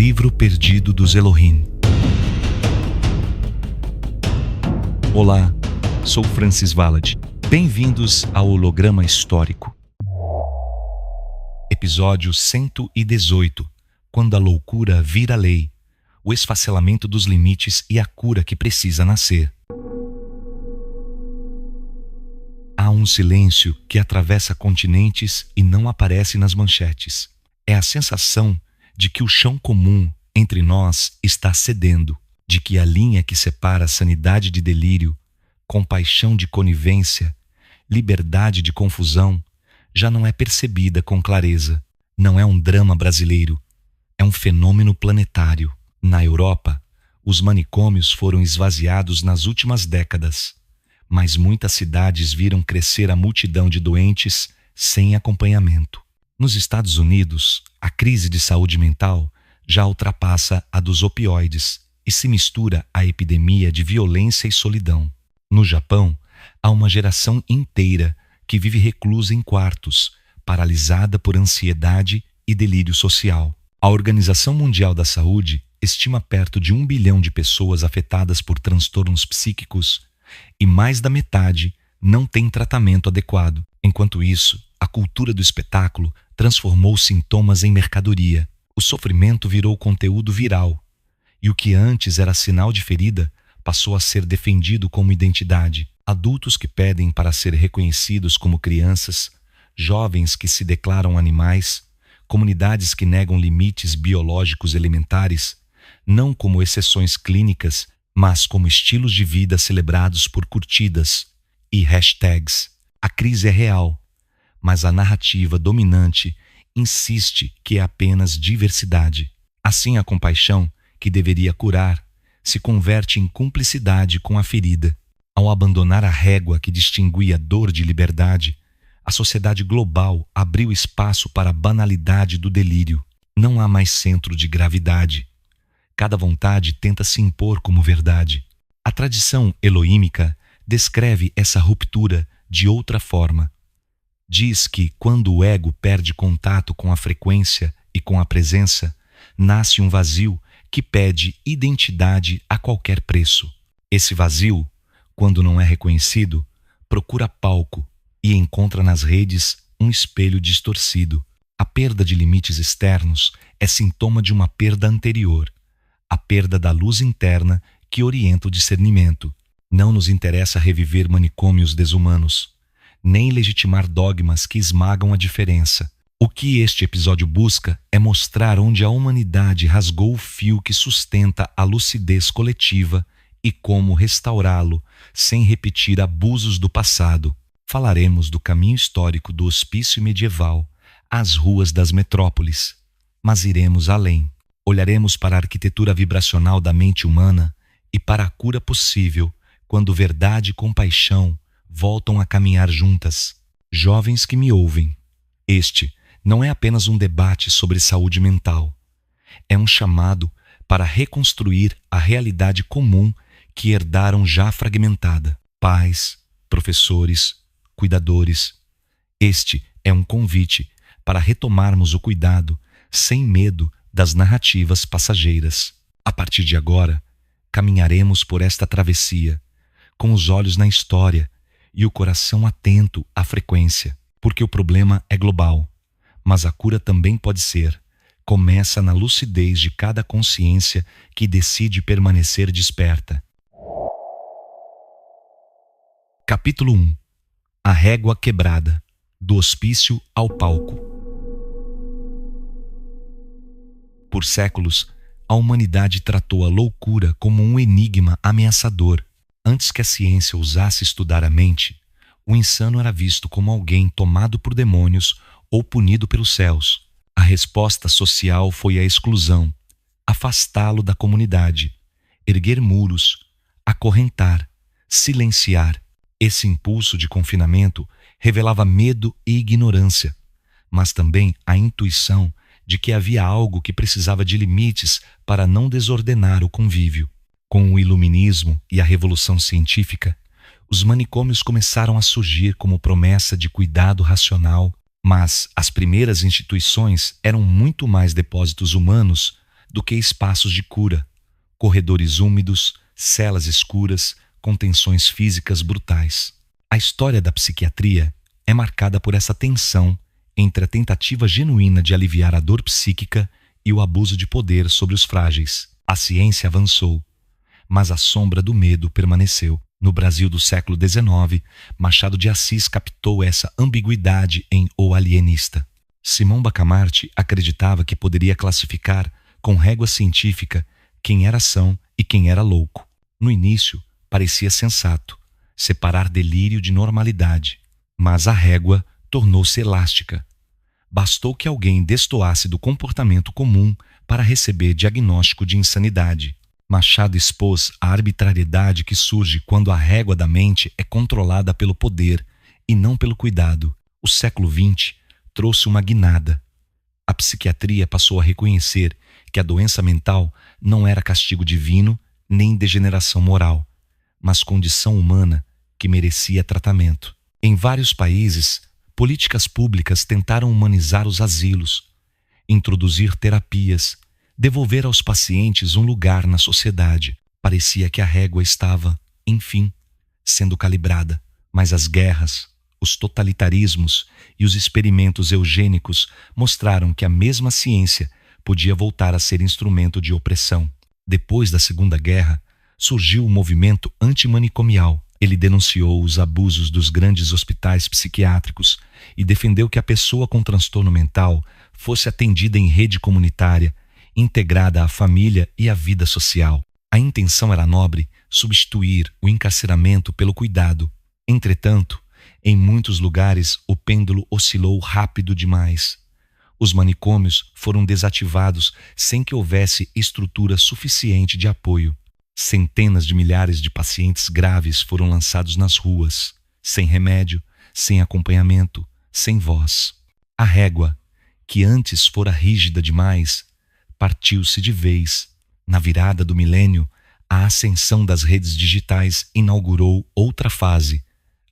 livro perdido dos Elohim. Olá, sou Francis Valad. Bem-vindos ao Holograma Histórico. Episódio 118. Quando a loucura vira lei. O esfacelamento dos limites e a cura que precisa nascer. Há um silêncio que atravessa continentes e não aparece nas manchetes. É a sensação de que o chão comum entre nós está cedendo, de que a linha que separa sanidade de delírio, compaixão de conivência, liberdade de confusão, já não é percebida com clareza. Não é um drama brasileiro, é um fenômeno planetário. Na Europa, os manicômios foram esvaziados nas últimas décadas, mas muitas cidades viram crescer a multidão de doentes sem acompanhamento. Nos Estados Unidos, a crise de saúde mental já ultrapassa a dos opioides e se mistura à epidemia de violência e solidão. No Japão, há uma geração inteira que vive reclusa em quartos, paralisada por ansiedade e delírio social. A Organização Mundial da Saúde estima perto de 1 bilhão de pessoas afetadas por transtornos psíquicos e mais da metade não tem tratamento adequado. Enquanto isso, a cultura do espetáculo transformou sintomas em mercadoria. O sofrimento virou conteúdo viral, e o que antes era sinal de ferida passou a ser defendido como identidade. Adultos que pedem para ser reconhecidos como crianças, jovens que se declaram animais, comunidades que negam limites biológicos elementares, não como exceções clínicas, mas como estilos de vida celebrados por curtidas e hashtags. A crise é real, mas a narrativa dominante insiste que é apenas diversidade. Assim, a compaixão, que deveria curar, se converte em cumplicidade com a ferida. Ao abandonar a régua que distinguia dor de liberdade, a sociedade global abriu espaço para a banalidade do delírio. Não há mais centro de gravidade. Cada vontade tenta se impor como verdade. A tradição elohímica descreve essa ruptura de outra forma. Diz que, quando o ego perde contato com a frequência e com a presença, nasce um vazio que pede identidade a qualquer preço. Esse vazio, quando não é reconhecido, procura palco e encontra nas redes um espelho distorcido. A perda de limites externos é sintoma de uma perda anterior, a perda da luz interna que orienta o discernimento. Não nos interessa reviver manicômios desumanos, nem legitimar dogmas que esmagam a diferença. O que este episódio busca é mostrar onde a humanidade rasgou o fio que sustenta a lucidez coletiva e como restaurá-lo sem repetir abusos do passado. Falaremos do caminho histórico do hospício medieval às ruas das metrópoles, mas iremos além. Olharemos para a arquitetura vibracional da mente humana e para a cura possível quando verdade e compaixão voltam a caminhar juntas. Jovens que me ouvem, este não é apenas um debate sobre saúde mental. É um chamado para reconstruir a realidade comum que herdaram já fragmentada. Pais, professores, cuidadores. Este é um convite para retomarmos o cuidado sem medo das narrativas passageiras. A partir de agora, caminharemos por esta travessia, com os olhos na história e o coração atento à frequência, porque o problema é global, mas a cura também pode ser. Começa na lucidez de cada consciência que decide permanecer desperta. Capítulo 1. A régua quebrada, do hospício ao palco. Por séculos, a humanidade tratou a loucura como um enigma ameaçador. Antes que a ciência ousasse estudar a mente, o insano era visto como alguém tomado por demônios ou punido pelos céus. A resposta social foi a exclusão, afastá-lo da comunidade, erguer muros, acorrentar, silenciar. Esse impulso de confinamento revelava medo e ignorância, mas também a intuição de que havia algo que precisava de limites para não desordenar o convívio. Com o iluminismo e a revolução científica, os manicômios começaram a surgir como promessa de cuidado racional, mas as primeiras instituições eram muito mais depósitos humanos do que espaços de cura, corredores úmidos, celas escuras, com tensões físicas brutais. A história da psiquiatria é marcada por essa tensão entre a tentativa genuína de aliviar a dor psíquica e o abuso de poder sobre os frágeis. A ciência avançou, mas a sombra do medo permaneceu. No Brasil do século XIX, Machado de Assis captou essa ambiguidade em O Alienista. Simão Bacamarte acreditava que poderia classificar com régua científica quem era são e quem era louco. No início, parecia sensato separar delírio de normalidade, mas a régua tornou-se elástica. Bastou que alguém destoasse do comportamento comum para receber diagnóstico de insanidade. Machado expôs a arbitrariedade que surge quando a régua da mente é controlada pelo poder e não pelo cuidado. O século XX trouxe uma guinada. A psiquiatria passou a reconhecer que a doença mental não era castigo divino nem degeneração moral, mas condição humana que merecia tratamento. Em vários países, políticas públicas tentaram humanizar os asilos, introduzir terapias, devolver aos pacientes um lugar na sociedade. Parecia que a régua estava, enfim, sendo calibrada. Mas as guerras, os totalitarismos e os experimentos eugênicos mostraram que a mesma ciência podia voltar a ser instrumento de opressão. Depois da Segunda Guerra, surgiu o movimento antimanicomial. Ele denunciou os abusos dos grandes hospitais psiquiátricos e defendeu que a pessoa com transtorno mental fosse atendida em rede comunitária, integrada à família e à vida social. A intenção era nobre, substituir o encarceramento pelo cuidado. Entretanto, em muitos lugares o pêndulo oscilou rápido demais. Os manicômios foram desativados sem que houvesse estrutura suficiente de apoio. Centenas de milhares de pacientes graves foram lançados nas ruas, sem remédio, sem acompanhamento, sem voz. A régua, que antes fora rígida demais, partiu-se de vez. Na virada do milênio, a ascensão das redes digitais inaugurou outra fase,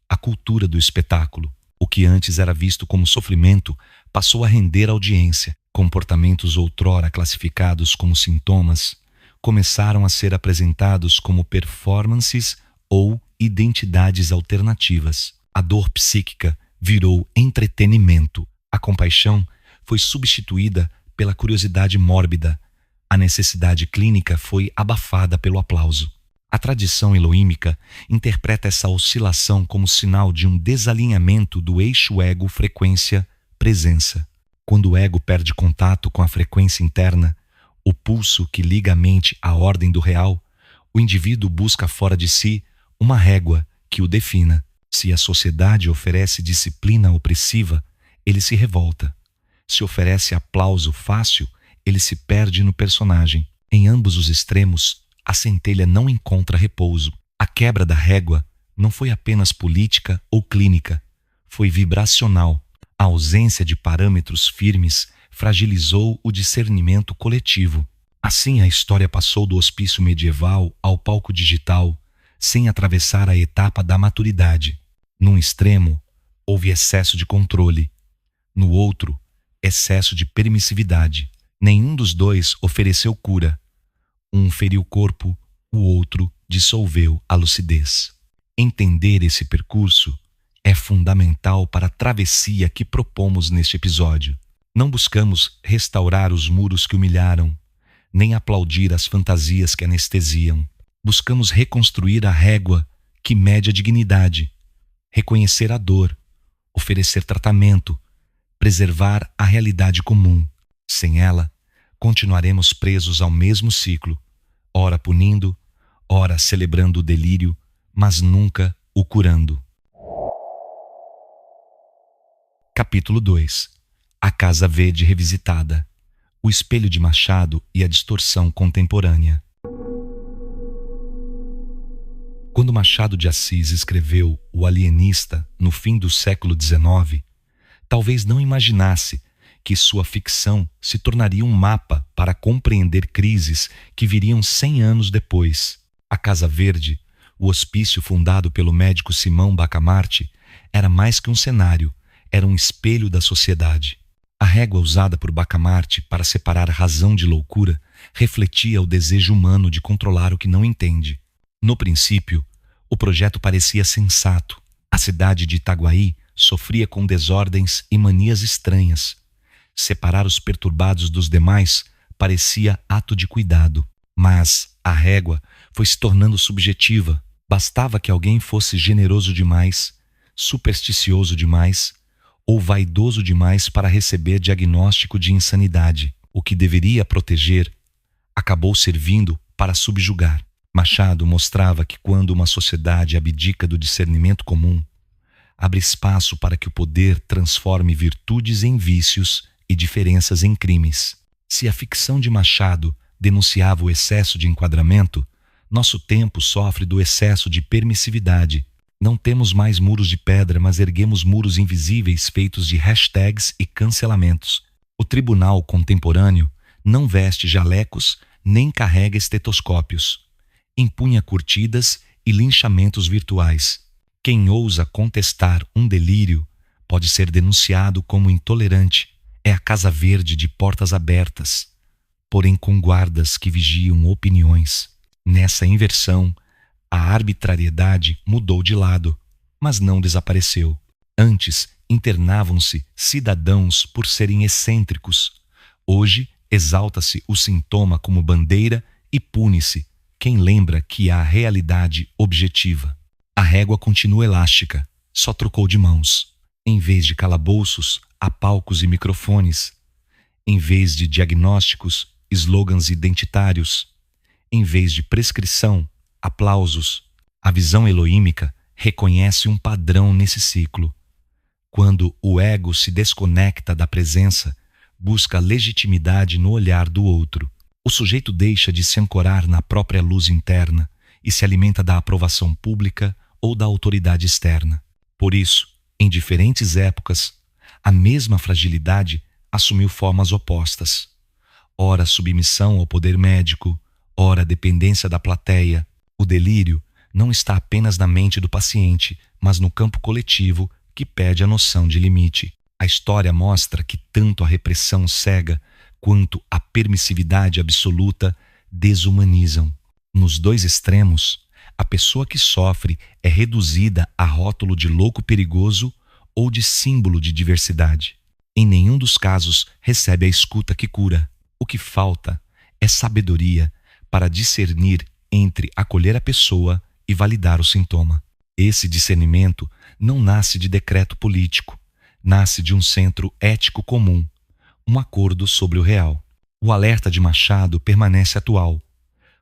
a cultura do espetáculo. O que antes era visto como sofrimento passou a render audiência. Comportamentos outrora classificados como sintomas começaram a ser apresentados como performances ou identidades alternativas. A dor psíquica virou entretenimento. A compaixão foi substituída pela curiosidade mórbida. A necessidade clínica foi abafada pelo aplauso. A tradição elohímica interpreta essa oscilação como sinal de um desalinhamento do eixo ego-frequência-presença. Quando o ego perde contato com a frequência interna, o pulso que liga a mente à ordem do real, o indivíduo busca fora de si uma régua que o defina. Se a sociedade oferece disciplina opressiva, ele se revolta. Se oferece aplauso fácil, ele se perde no personagem. Em ambos os extremos, a centelha não encontra repouso. A quebra da régua não foi apenas política ou clínica, foi vibracional. A ausência de parâmetros firmes fragilizou o discernimento coletivo. Assim, a história passou do hospício medieval ao palco digital, sem atravessar a etapa da maturidade. Num extremo, houve excesso de controle. No outro, excesso de permissividade. Nenhum dos dois ofereceu cura. Um feriu o corpo, o outro dissolveu a lucidez. Entender esse percurso é fundamental para a travessia que propomos neste episódio. Não buscamos restaurar os muros que humilharam, nem aplaudir as fantasias que anestesiam. Buscamos reconstruir a régua que mede a dignidade, reconhecer a dor, oferecer tratamento, preservar a realidade comum. Sem ela, continuaremos presos ao mesmo ciclo, ora punindo, ora celebrando o delírio, mas nunca o curando. Capítulo 2. A Casa Verde revisitada. O espelho de Machado e a distorção contemporânea. Quando Machado de Assis escreveu O Alienista no fim do século XIX, talvez não imaginasse que sua ficção se tornaria um mapa para compreender crises que viriam 100 anos depois. A Casa Verde, o hospício fundado pelo médico Simão Bacamarte, era mais que um cenário, era um espelho da sociedade. A régua usada por Bacamarte para separar razão de loucura refletia o desejo humano de controlar o que não entende. No princípio, o projeto parecia sensato. A cidade de Itaguaí sofria com desordens e manias estranhas. Separar os perturbados dos demais parecia ato de cuidado. Mas a régua foi se tornando subjetiva. Bastava que alguém fosse generoso demais, supersticioso demais ou vaidoso demais para receber diagnóstico de insanidade. O que deveria proteger acabou servindo para subjugar. Machado mostrava que quando uma sociedade abdica do discernimento comum, abre espaço para que o poder transforme virtudes em vícios e diferenças em crimes. Se a ficção de Machado denunciava o excesso de enquadramento, nosso tempo sofre do excesso de permissividade. Não temos mais muros de pedra, mas erguemos muros invisíveis feitos de hashtags e cancelamentos. O tribunal contemporâneo não veste jalecos nem carrega estetoscópios. Impunha curtidas e linchamentos virtuais. Quem ousa contestar um delírio pode ser denunciado como intolerante. É a Casa Verde de portas abertas, porém com guardas que vigiam opiniões. Nessa inversão, a arbitrariedade mudou de lado, mas não desapareceu. Antes, internavam-se cidadãos por serem excêntricos. Hoje, exalta-se o sintoma como bandeira e pune-se quem lembra que há realidade objetiva. A régua continua elástica, só trocou de mãos. Em vez de calabouços, há palcos e microfones. Em vez de diagnósticos, slogans identitários. Em vez de prescrição, aplausos. A visão eloímica reconhece um padrão nesse ciclo. Quando o ego se desconecta da presença, busca legitimidade no olhar do outro. O sujeito deixa de se ancorar na própria luz interna e se alimenta da aprovação pública ou da autoridade externa. Por isso, em diferentes épocas, a mesma fragilidade assumiu formas opostas. Ora submissão ao poder médico, ora dependência da plateia. O delírio não está apenas na mente do paciente, mas no campo coletivo que perde a noção de limite. A história mostra que tanto a repressão cega quanto a permissividade absoluta desumanizam. Nos dois extremos, a pessoa que sofre é reduzida a rótulo de louco perigoso ou de símbolo de diversidade. Em nenhum dos casos recebe a escuta que cura. O que falta é sabedoria para discernir entre acolher a pessoa e validar o sintoma. Esse discernimento não nasce de decreto político, nasce de um centro ético comum, um acordo sobre o real. O alerta de Machado permanece atual.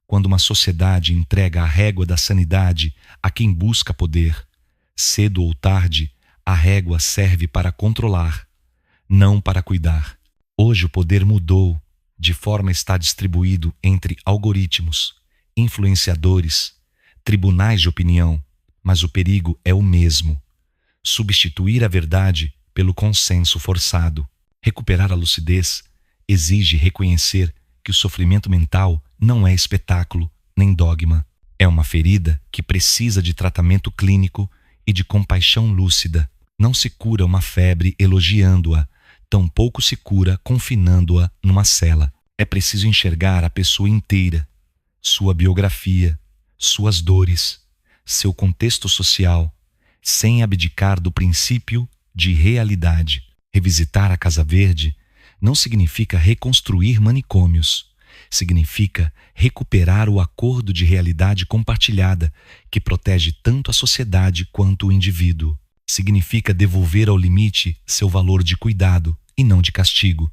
Quando uma sociedade entrega a régua da sanidade a quem busca poder, cedo ou tarde, a régua serve para controlar, não para cuidar. Hoje o poder mudou, de forma está distribuído entre algoritmos, influenciadores, tribunais de opinião, mas o perigo é o mesmo: substituir a verdade pelo consenso forçado. Recuperar a lucidez exige reconhecer que o sofrimento mental não é espetáculo nem dogma. É uma ferida que precisa de tratamento clínico e de compaixão lúcida. Não se cura uma febre elogiando-a, tampouco se cura confinando-a numa cela. É preciso enxergar a pessoa inteira, sua biografia, suas dores, seu contexto social, sem abdicar do princípio de realidade. Revisitar a Casa Verde não significa reconstruir manicômios, significa recuperar o acordo de realidade compartilhada que protege tanto a sociedade quanto o indivíduo. Significa devolver ao limite seu valor de cuidado e não de castigo.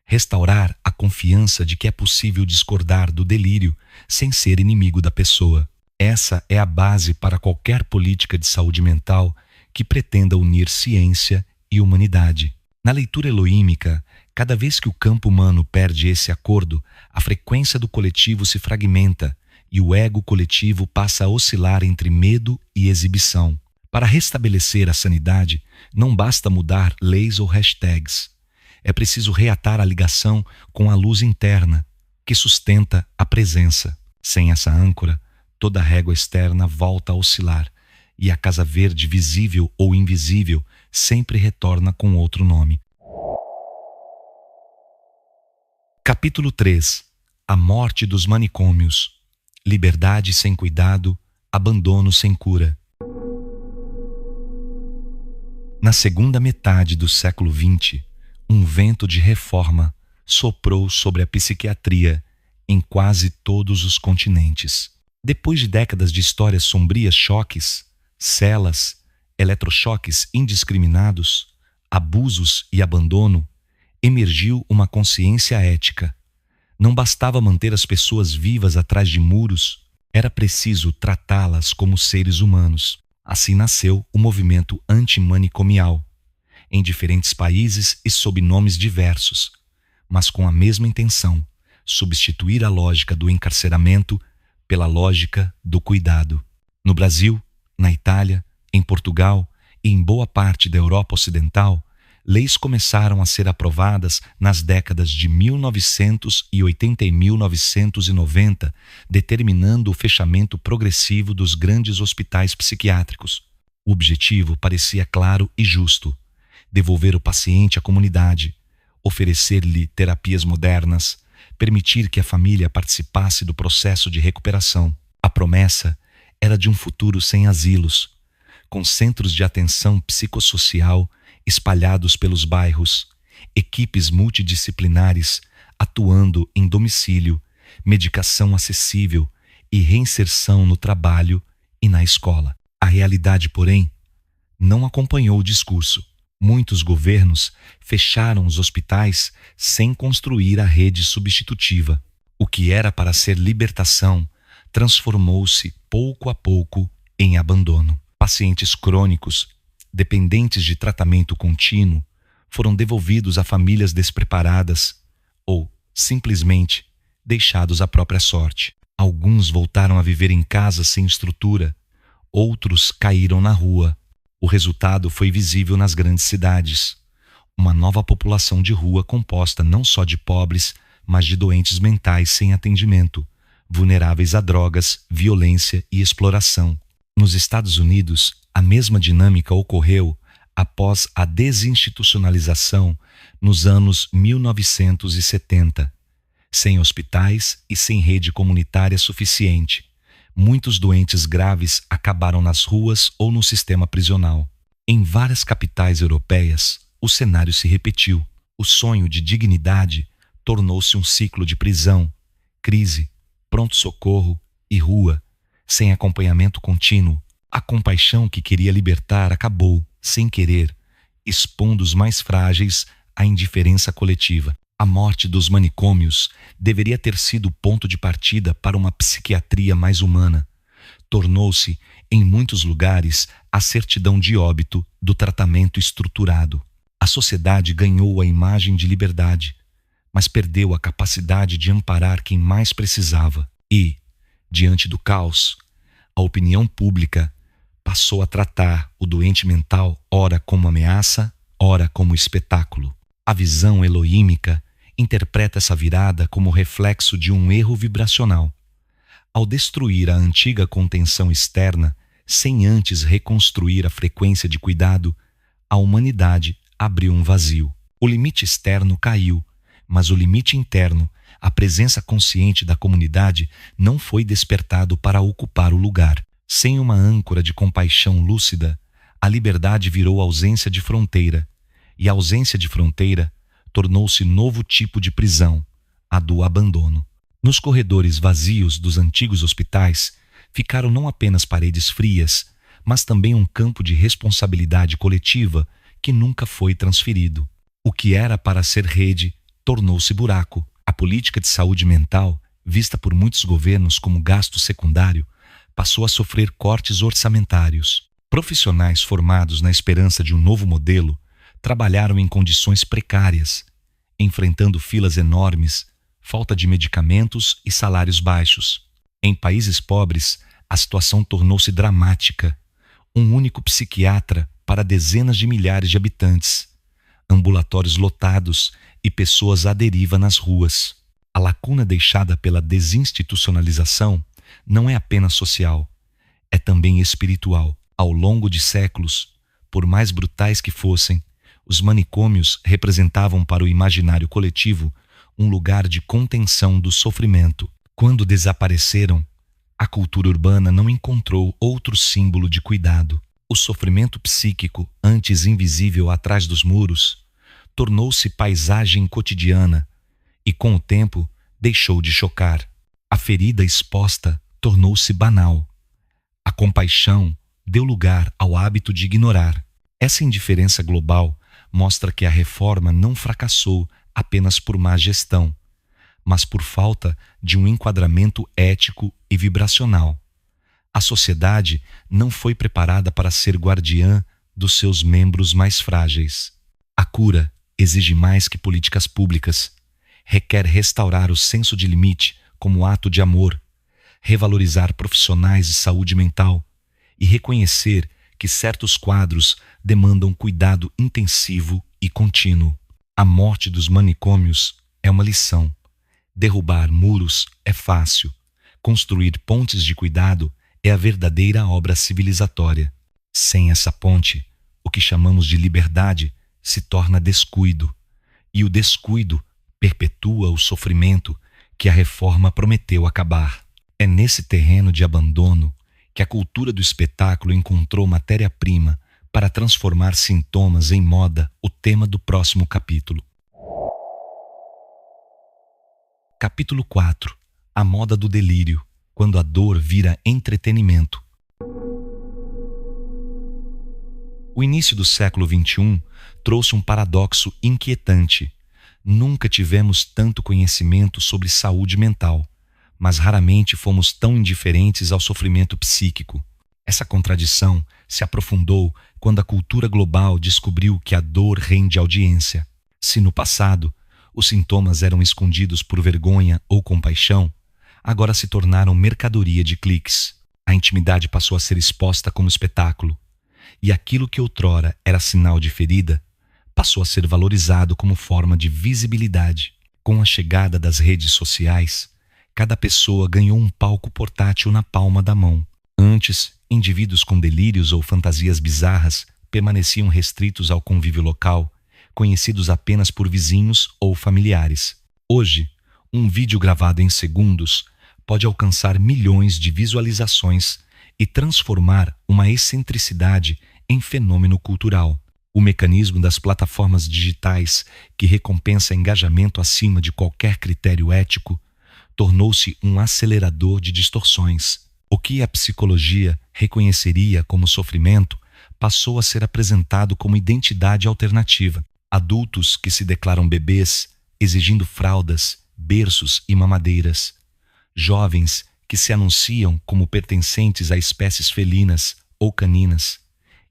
Restaurar a confiança de que é possível discordar do delírio sem ser inimigo da pessoa. Essa é a base para qualquer política de saúde mental que pretenda unir ciência e humanidade. Na leitura eloímica, cada vez que o campo humano perde esse acordo, a frequência do coletivo se fragmenta e o ego coletivo passa a oscilar entre medo e exibição. Para restabelecer a sanidade, não basta mudar leis ou hashtags. É preciso reatar a ligação com a luz interna, que sustenta a presença. Sem essa âncora, toda régua externa volta a oscilar, e a Casa Verde, visível ou invisível, sempre retorna com outro nome. Capítulo 3. A morte dos manicômios. Liberdade sem cuidado, abandono sem cura. Na segunda metade do século XX, um vento de reforma soprou sobre a psiquiatria em quase todos os continentes. Depois de décadas de histórias sombrias, choques, celas, eletrochoques indiscriminados, abusos e abandono, emergiu uma consciência ética. Não bastava manter as pessoas vivas atrás de muros, era preciso tratá-las como seres humanos. Assim nasceu o movimento antimanicomial, em diferentes países e sob nomes diversos, mas com a mesma intenção: substituir a lógica do encarceramento pela lógica do cuidado. No Brasil, na Itália, em Portugal e em boa parte da Europa Ocidental, leis começaram a ser aprovadas nas décadas de 1980 e 1990, determinando o fechamento progressivo dos grandes hospitais psiquiátricos. O objetivo parecia claro e justo: devolver o paciente à comunidade, oferecer-lhe terapias modernas, permitir que a família participasse do processo de recuperação. A promessa era de um futuro sem asilos, com centros de atenção psicossocial espalhados pelos bairros, equipes multidisciplinares atuando em domicílio, medicação acessível e reinserção no trabalho e na escola. A realidade, porém, não acompanhou o discurso. Muitos governos fecharam os hospitais sem construir a rede substitutiva. O que era para ser libertação transformou-se pouco a pouco em abandono. Pacientes crônicos, dependentes de tratamento contínuo, foram devolvidos a famílias despreparadas ou, simplesmente, deixados à própria sorte. Alguns voltaram a viver em casas sem estrutura, outros caíram na rua. O resultado foi visível nas grandes cidades. Uma nova população de rua composta não só de pobres, mas de doentes mentais sem atendimento, vulneráveis a drogas, violência e exploração. Nos Estados Unidos, a mesma dinâmica ocorreu após a desinstitucionalização nos anos 1970. Sem hospitais e sem rede comunitária suficiente, muitos doentes graves acabaram nas ruas ou no sistema prisional. Em várias capitais europeias, o cenário se repetiu. O sonho de dignidade tornou-se um ciclo de prisão, crise, pronto-socorro e rua, sem acompanhamento contínuo. A compaixão que queria libertar acabou, sem querer, expondo os mais frágeis à indiferença coletiva. A morte dos manicômios deveria ter sido o ponto de partida para uma psiquiatria mais humana. Tornou-se, em muitos lugares, a certidão de óbito do tratamento estruturado. A sociedade ganhou a imagem de liberdade, mas perdeu a capacidade de amparar quem mais precisava. E, diante do caos, a opinião pública passou a tratar o doente mental ora como ameaça, ora como espetáculo. A visão eloímica interpreta essa virada como reflexo de um erro vibracional. Ao destruir a antiga contenção externa, sem antes reconstruir a frequência de cuidado, a humanidade abriu um vazio. O limite externo caiu, mas o limite interno, a presença consciente da comunidade, não foi despertado para ocupar o lugar. Sem uma âncora de compaixão lúcida, a liberdade virou ausência de fronteira, e a ausência de fronteira tornou-se novo tipo de prisão, a do abandono. Nos corredores vazios dos antigos hospitais ficaram não apenas paredes frias, mas também um campo de responsabilidade coletiva que nunca foi transferido. O que era para ser rede tornou-se buraco. A política de saúde mental, vista por muitos governos como gasto secundário, passou a sofrer cortes orçamentários. Profissionais formados na esperança de um novo modelo trabalharam em condições precárias, enfrentando filas enormes, falta de medicamentos e salários baixos. Em países pobres, a situação tornou-se dramática. Um único psiquiatra para dezenas de milhares de habitantes, ambulatórios lotados e pessoas à deriva nas ruas. A lacuna deixada pela desinstitucionalização não é apenas social, é também espiritual. Ao longo de séculos, por mais brutais que fossem, os manicômios representavam para o imaginário coletivo um lugar de contenção do sofrimento. Quando desapareceram, a cultura urbana não encontrou outro símbolo de cuidado. O sofrimento psíquico, antes invisível atrás dos muros, tornou-se paisagem cotidiana e, com o tempo, deixou de chocar. A ferida exposta tornou-se banal. A compaixão deu lugar ao hábito de ignorar. Essa indiferença global mostra que a reforma não fracassou apenas por má gestão, mas por falta de um enquadramento ético e vibracional. A sociedade não foi preparada para ser guardiã dos seus membros mais frágeis. A cura exige mais que políticas públicas. Requer restaurar o senso de limite como ato de amor, revalorizar profissionais de saúde mental e reconhecer que certos quadros demandam cuidado intensivo e contínuo. A morte dos manicômios é uma lição. Derrubar muros é fácil. Construir pontes de cuidado é a verdadeira obra civilizatória. Sem essa ponte, o que chamamos de liberdade se torna descuido, e o descuido perpetua o sofrimento que a reforma prometeu acabar. É nesse terreno de abandono que a cultura do espetáculo encontrou matéria-prima para transformar sintomas em moda, o tema do próximo capítulo. Capítulo 4. A moda do delírio, quando a dor vira entretenimento. O início do século XXI trouxe um paradoxo inquietante. Nunca tivemos tanto conhecimento sobre saúde mental, mas raramente fomos tão indiferentes ao sofrimento psíquico. Essa contradição se aprofundou quando a cultura global descobriu que a dor rende audiência. Se no passado os sintomas eram escondidos por vergonha ou compaixão, agora se tornaram mercadoria de cliques. A intimidade passou a ser exposta como espetáculo, e aquilo que outrora era sinal de ferida passou a ser valorizado como forma de visibilidade. Com a chegada das redes sociais, cada pessoa ganhou um palco portátil na palma da mão. Antes, indivíduos com delírios ou fantasias bizarras permaneciam restritos ao convívio local, conhecidos apenas por vizinhos ou familiares. Hoje, um vídeo gravado em segundos pode alcançar milhões de visualizações e transformar uma excentricidade em fenômeno cultural. O mecanismo das plataformas digitais, que recompensa engajamento acima de qualquer critério ético, tornou-se um acelerador de distorções. O que a psicologia reconheceria como sofrimento passou a ser apresentado como identidade alternativa. Adultos que se declaram bebês, exigindo fraldas, berços e mamadeiras. Jovens que se anunciam como pertencentes a espécies felinas ou caninas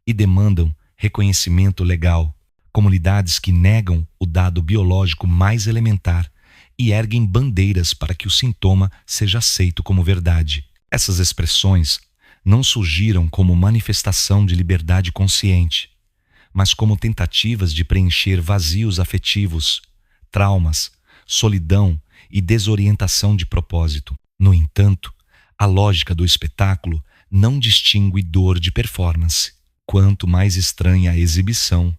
e demandam reconhecimento legal. Comunidades que negam o dado biológico mais elementar e erguem bandeiras para que o sintoma seja aceito como verdade. Essas expressões não surgiram como manifestação de liberdade consciente, mas como tentativas de preencher vazios afetivos, traumas, solidão e desorientação de propósito. No entanto, a lógica do espetáculo não distingue dor de performance. Quanto mais estranha a exibição,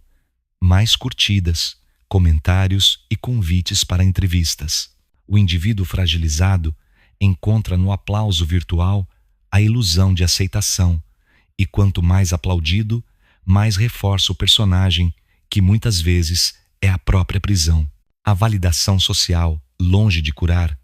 mais curtidas, comentários e convites para entrevistas. O indivíduo fragilizado encontra no aplauso virtual a ilusão de aceitação, e quanto mais aplaudido, mais reforça o personagem, que muitas vezes é a própria prisão. A validação social, longe de curar,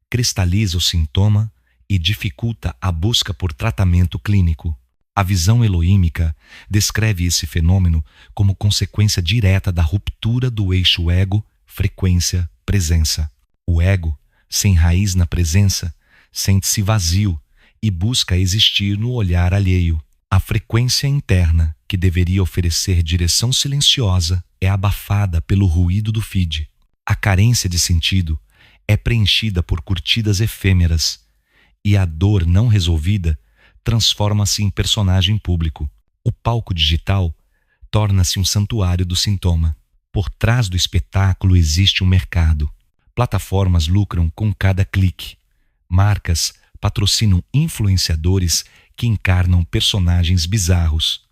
cristaliza o sintoma e dificulta a busca por tratamento clínico. A visão eloímica descreve esse fenômeno como consequência direta da ruptura do eixo ego, frequência, presença. O ego, sem raiz na presença, sente-se vazio e busca existir no olhar alheio. A frequência interna, que deveria oferecer direção silenciosa, é abafada pelo ruído do feed. A carência de sentido é preenchida por curtidas efêmeras, e a dor não resolvida transforma-se em personagem público. O palco digital torna-se um santuário do sintoma. Por trás do espetáculo existe um mercado. Plataformas lucram com cada clique. Marcas patrocinam influenciadores que encarnam personagens bizarros.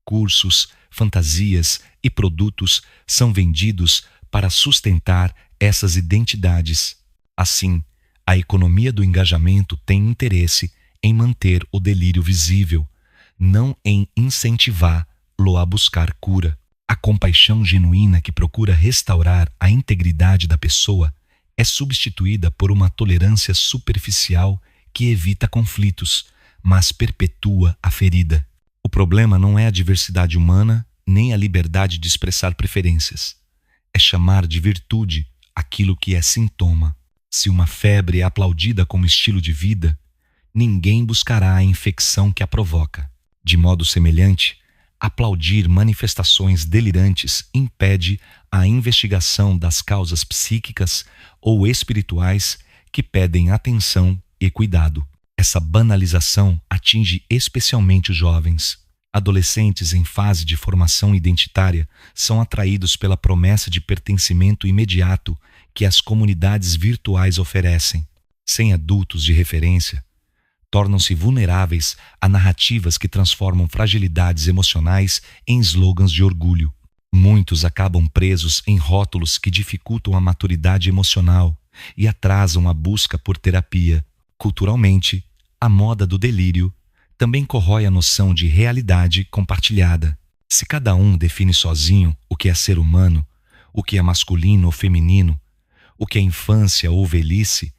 Cursos, fantasias e produtos são vendidos para sustentar essas identidades. Assim, a economia do engajamento tem interesse em manter o delírio visível, não em incentivá-lo a buscar cura. A compaixão genuína que procura restaurar a integridade da pessoa é substituída por uma tolerância superficial que evita conflitos, mas perpetua a ferida. O problema não é a diversidade humana, nem a liberdade de expressar preferências. É chamar de virtude aquilo que é sintoma. Se uma febre é aplaudida como estilo de vida, ninguém buscará a infecção que a provoca. De modo semelhante, aplaudir manifestações delirantes impede a investigação das causas psíquicas ou espirituais que pedem atenção e cuidado. Essa banalização atinge especialmente os jovens. Adolescentes em fase de formação identitária são atraídos pela promessa de pertencimento imediato que as comunidades virtuais oferecem. Sem adultos de referência, tornam-se vulneráveis a narrativas que transformam fragilidades emocionais em slogans de orgulho. Muitos acabam presos em rótulos que dificultam a maturidade emocional e atrasam a busca por terapia. Culturalmente, a moda do delírio também corrói a noção de realidade compartilhada. Se cada um define sozinho o que é ser humano, o que é masculino ou feminino, o que é infância ou velhice,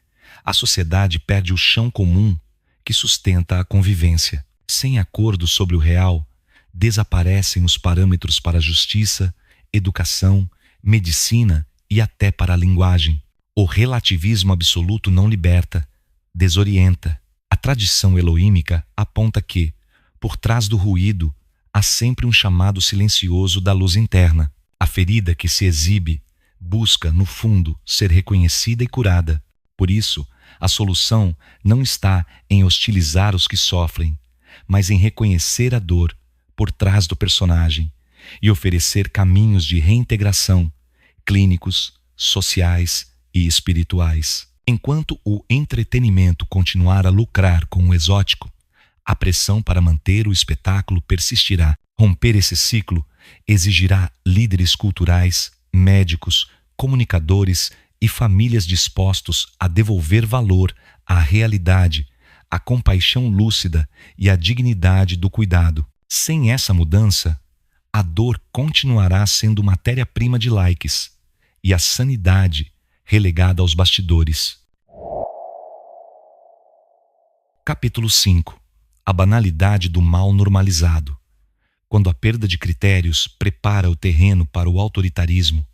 a sociedade perde o chão comum que sustenta a convivência. Sem acordo sobre o real, desaparecem os parâmetros para a justiça, educação, medicina e até para a linguagem. O relativismo absoluto não liberta, desorienta. A tradição elohímica aponta que, por trás do ruído, há sempre um chamado silencioso da luz interna. A ferida que se exibe busca, no fundo, ser reconhecida e curada. Por isso, a solução não está em hostilizar os que sofrem, mas em reconhecer a dor por trás do personagem e oferecer caminhos de reintegração clínicos, sociais e espirituais. Enquanto o entretenimento continuar a lucrar com o exótico, a pressão para manter o espetáculo persistirá. Romper esse ciclo exigirá líderes culturais, médicos, comunicadores e famílias dispostos a devolver valor à realidade, à compaixão lúcida e à dignidade do cuidado. Sem essa mudança, a dor continuará sendo matéria-prima de likes e a sanidade relegada aos bastidores. Capítulo 5. A banalidade do mal normalizado. Quando a perda de critérios prepara o terreno para o autoritarismo.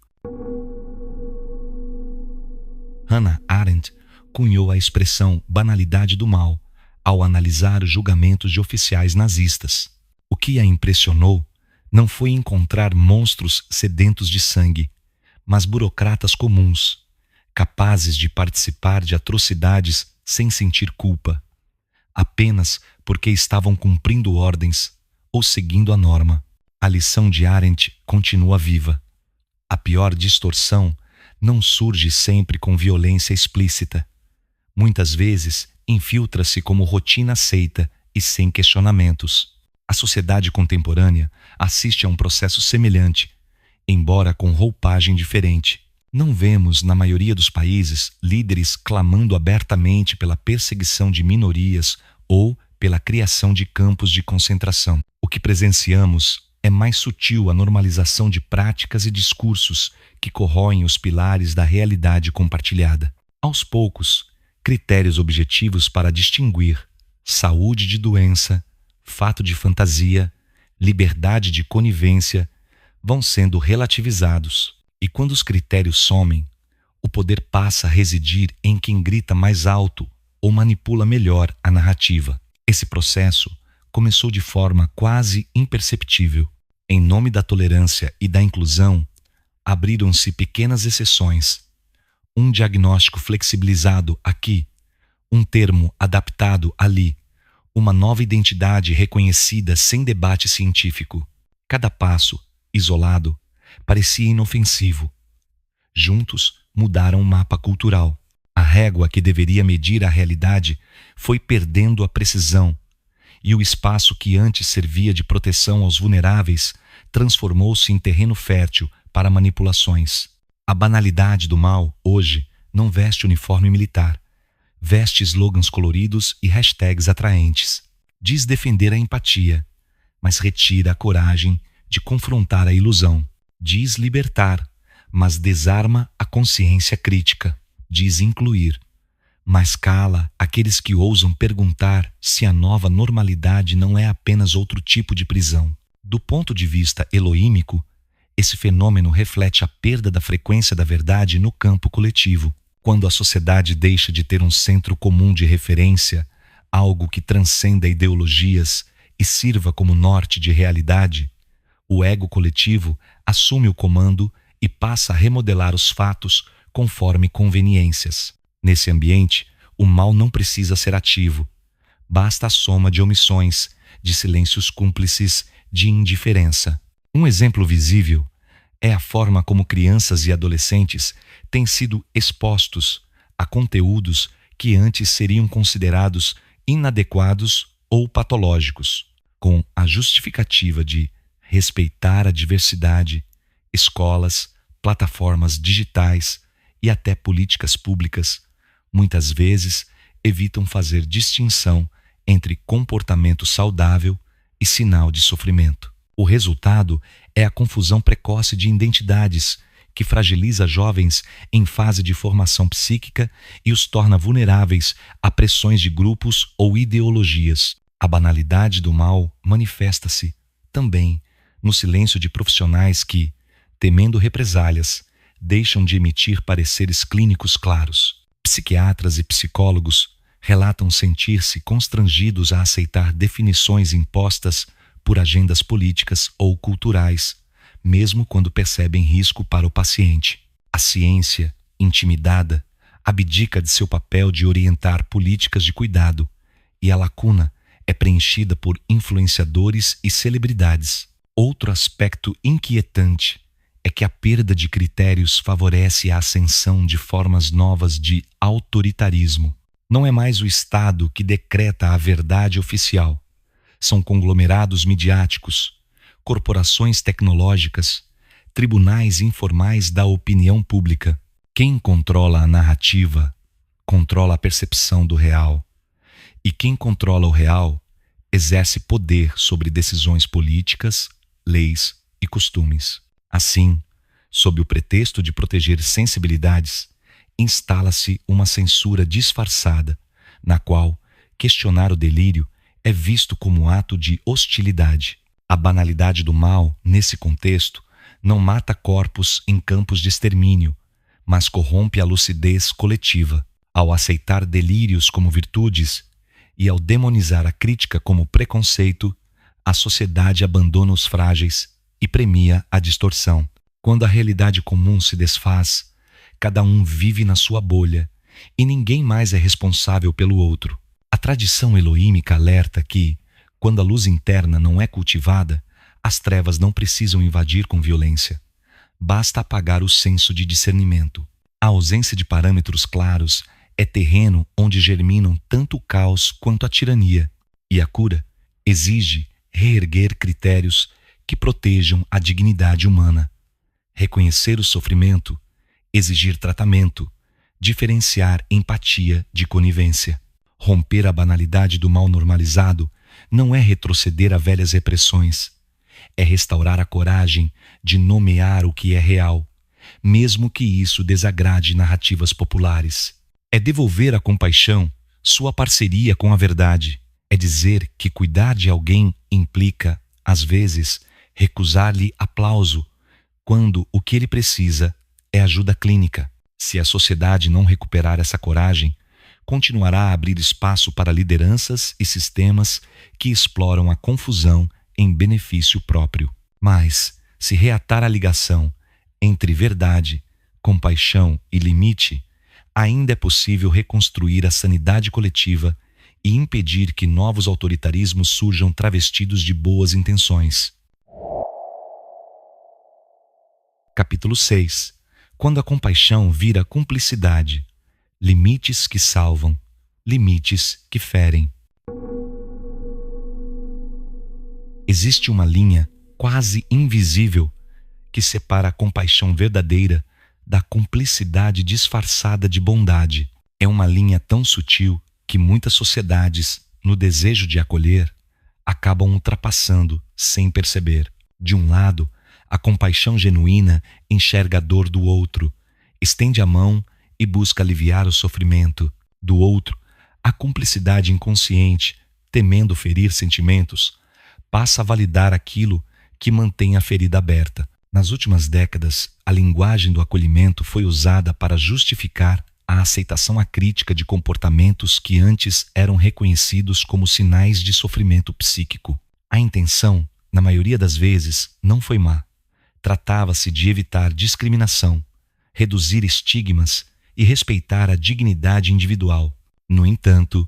Hannah Arendt cunhou a expressão banalidade do mal ao analisar os julgamentos de oficiais nazistas. O que a impressionou não foi encontrar monstros sedentos de sangue, mas burocratas comuns, capazes de participar de atrocidades sem sentir culpa, apenas porque estavam cumprindo ordens ou seguindo a norma. A lição de Arendt continua viva. A pior distorção não surge sempre com violência explícita. Muitas vezes infiltra-se como rotina aceita e sem questionamentos. A sociedade contemporânea assiste a um processo semelhante, embora com roupagem diferente. Não vemos, na maioria dos países, líderes clamando abertamente pela perseguição de minorias ou pela criação de campos de concentração. O que presenciamos é mais sutil a normalização de práticas e discursos que corroem os pilares da realidade compartilhada. Aos poucos, critérios objetivos para distinguir saúde de doença, fato de fantasia, liberdade de conivência vão sendo relativizados. E quando os critérios somem, o poder passa a residir em quem grita mais alto ou manipula melhor a narrativa. Esse processo começou de forma quase imperceptível. Em nome da tolerância e da inclusão, abriram-se pequenas exceções. Um diagnóstico flexibilizado aqui, um termo adaptado ali, uma nova identidade reconhecida sem debate científico. Cada passo, isolado, parecia inofensivo. Juntos, mudaram o mapa cultural. A régua que deveria medir a realidade foi perdendo a precisão, e o espaço que antes servia de proteção aos vulneráveis transformou-se em terreno fértil para manipulações. A banalidade do mal, hoje, não veste uniforme militar. Veste slogans coloridos e hashtags atraentes. Diz defender a empatia, mas retira a coragem de confrontar a ilusão. Diz libertar, mas desarma a consciência crítica. Diz incluir, mas cala aqueles que ousam perguntar se a nova normalidade não é apenas outro tipo de prisão. Do ponto de vista eloímico, esse fenômeno reflete a perda da frequência da verdade no campo coletivo. Quando a sociedade deixa de ter um centro comum de referência, algo que transcenda ideologias e sirva como norte de realidade, o ego coletivo assume o comando e passa a remodelar os fatos conforme conveniências. Nesse ambiente, o mal não precisa ser ativo. Basta a soma de omissões, de silêncios cúmplices, de indiferença. Um exemplo visível é a forma como crianças e adolescentes têm sido expostos a conteúdos que antes seriam considerados inadequados ou patológicos, com a justificativa de respeitar a diversidade. Escolas, plataformas digitais e até políticas públicas muitas vezes evitam fazer distinção entre comportamento saudável e sinal de sofrimento. O resultado é a confusão precoce de identidades, que fragiliza jovens em fase de formação psíquica e os torna vulneráveis a pressões de grupos ou ideologias. A banalidade do mal manifesta-se também no silêncio de profissionais que, temendo represálias, deixam de emitir pareceres clínicos claros. Psiquiatras e psicólogos relatam sentir-se constrangidos a aceitar definições impostas por agendas políticas ou culturais, mesmo quando percebem risco para o paciente. A ciência, intimidada, abdica de seu papel de orientar políticas de cuidado, e a lacuna é preenchida por influenciadores e celebridades. Outro aspecto inquietante é que a perda de critérios favorece a ascensão de formas novas de autoritarismo. Não é mais o Estado que decreta a verdade oficial. São conglomerados midiáticos, corporações tecnológicas, tribunais informais da opinião pública. Quem controla a narrativa, controla a percepção do real. E quem controla o real, exerce poder sobre decisões políticas, leis e costumes. Assim, sob o pretexto de proteger sensibilidades, instala-se uma censura disfarçada, na qual questionar o delírio é visto como ato de hostilidade. A banalidade do mal, nesse contexto, não mata corpos em campos de extermínio, mas corrompe a lucidez coletiva. Ao aceitar delírios como virtudes e ao demonizar a crítica como preconceito, a sociedade abandona os frágeis e premia a distorção. Quando a realidade comum se desfaz, cada um vive na sua bolha e ninguém mais é responsável pelo outro. A tradição eloímica alerta que, quando a luz interna não é cultivada, as trevas não precisam invadir com violência. Basta apagar o senso de discernimento. A ausência de parâmetros claros é terreno onde germinam tanto o caos quanto a tirania, e a cura exige reerguer critérios que protejam a dignidade humana. Reconhecer o sofrimento, exigir tratamento, diferenciar empatia de conivência. Romper a banalidade do mal normalizado não é retroceder a velhas repressões, é restaurar a coragem de nomear o que é real, mesmo que isso desagrade narrativas populares. É devolver à compaixão sua parceria com a verdade. É dizer que cuidar de alguém implica, às vezes, recusar-lhe aplauso quando o que ele precisa é ajuda clínica. Se a sociedade não recuperar essa coragem, continuará a abrir espaço para lideranças e sistemas que exploram a confusão em benefício próprio. Mas, se reatar a ligação entre verdade, compaixão e limite, ainda é possível reconstruir a sanidade coletiva e impedir que novos autoritarismos surjam travestidos de boas intenções. Capítulo 6. Quando a compaixão vira cumplicidade. Limites que salvam, limites que ferem. Existe uma linha quase invisível que separa a compaixão verdadeira da cumplicidade disfarçada de bondade. É uma linha tão sutil que muitas sociedades, no desejo de acolher, acabam ultrapassando sem perceber. De um lado, a compaixão genuína enxerga a dor do outro, estende a mão e busca aliviar o sofrimento. Do outro, a cumplicidade inconsciente, temendo ferir sentimentos, passa a validar aquilo que mantém a ferida aberta. Nas últimas décadas, a linguagem do acolhimento foi usada para justificar a aceitação acrítica de comportamentos que antes eram reconhecidos como sinais de sofrimento psíquico. A intenção, na maioria das vezes, não foi má. Tratava-se de evitar discriminação, reduzir estigmas e respeitar a dignidade individual. No entanto,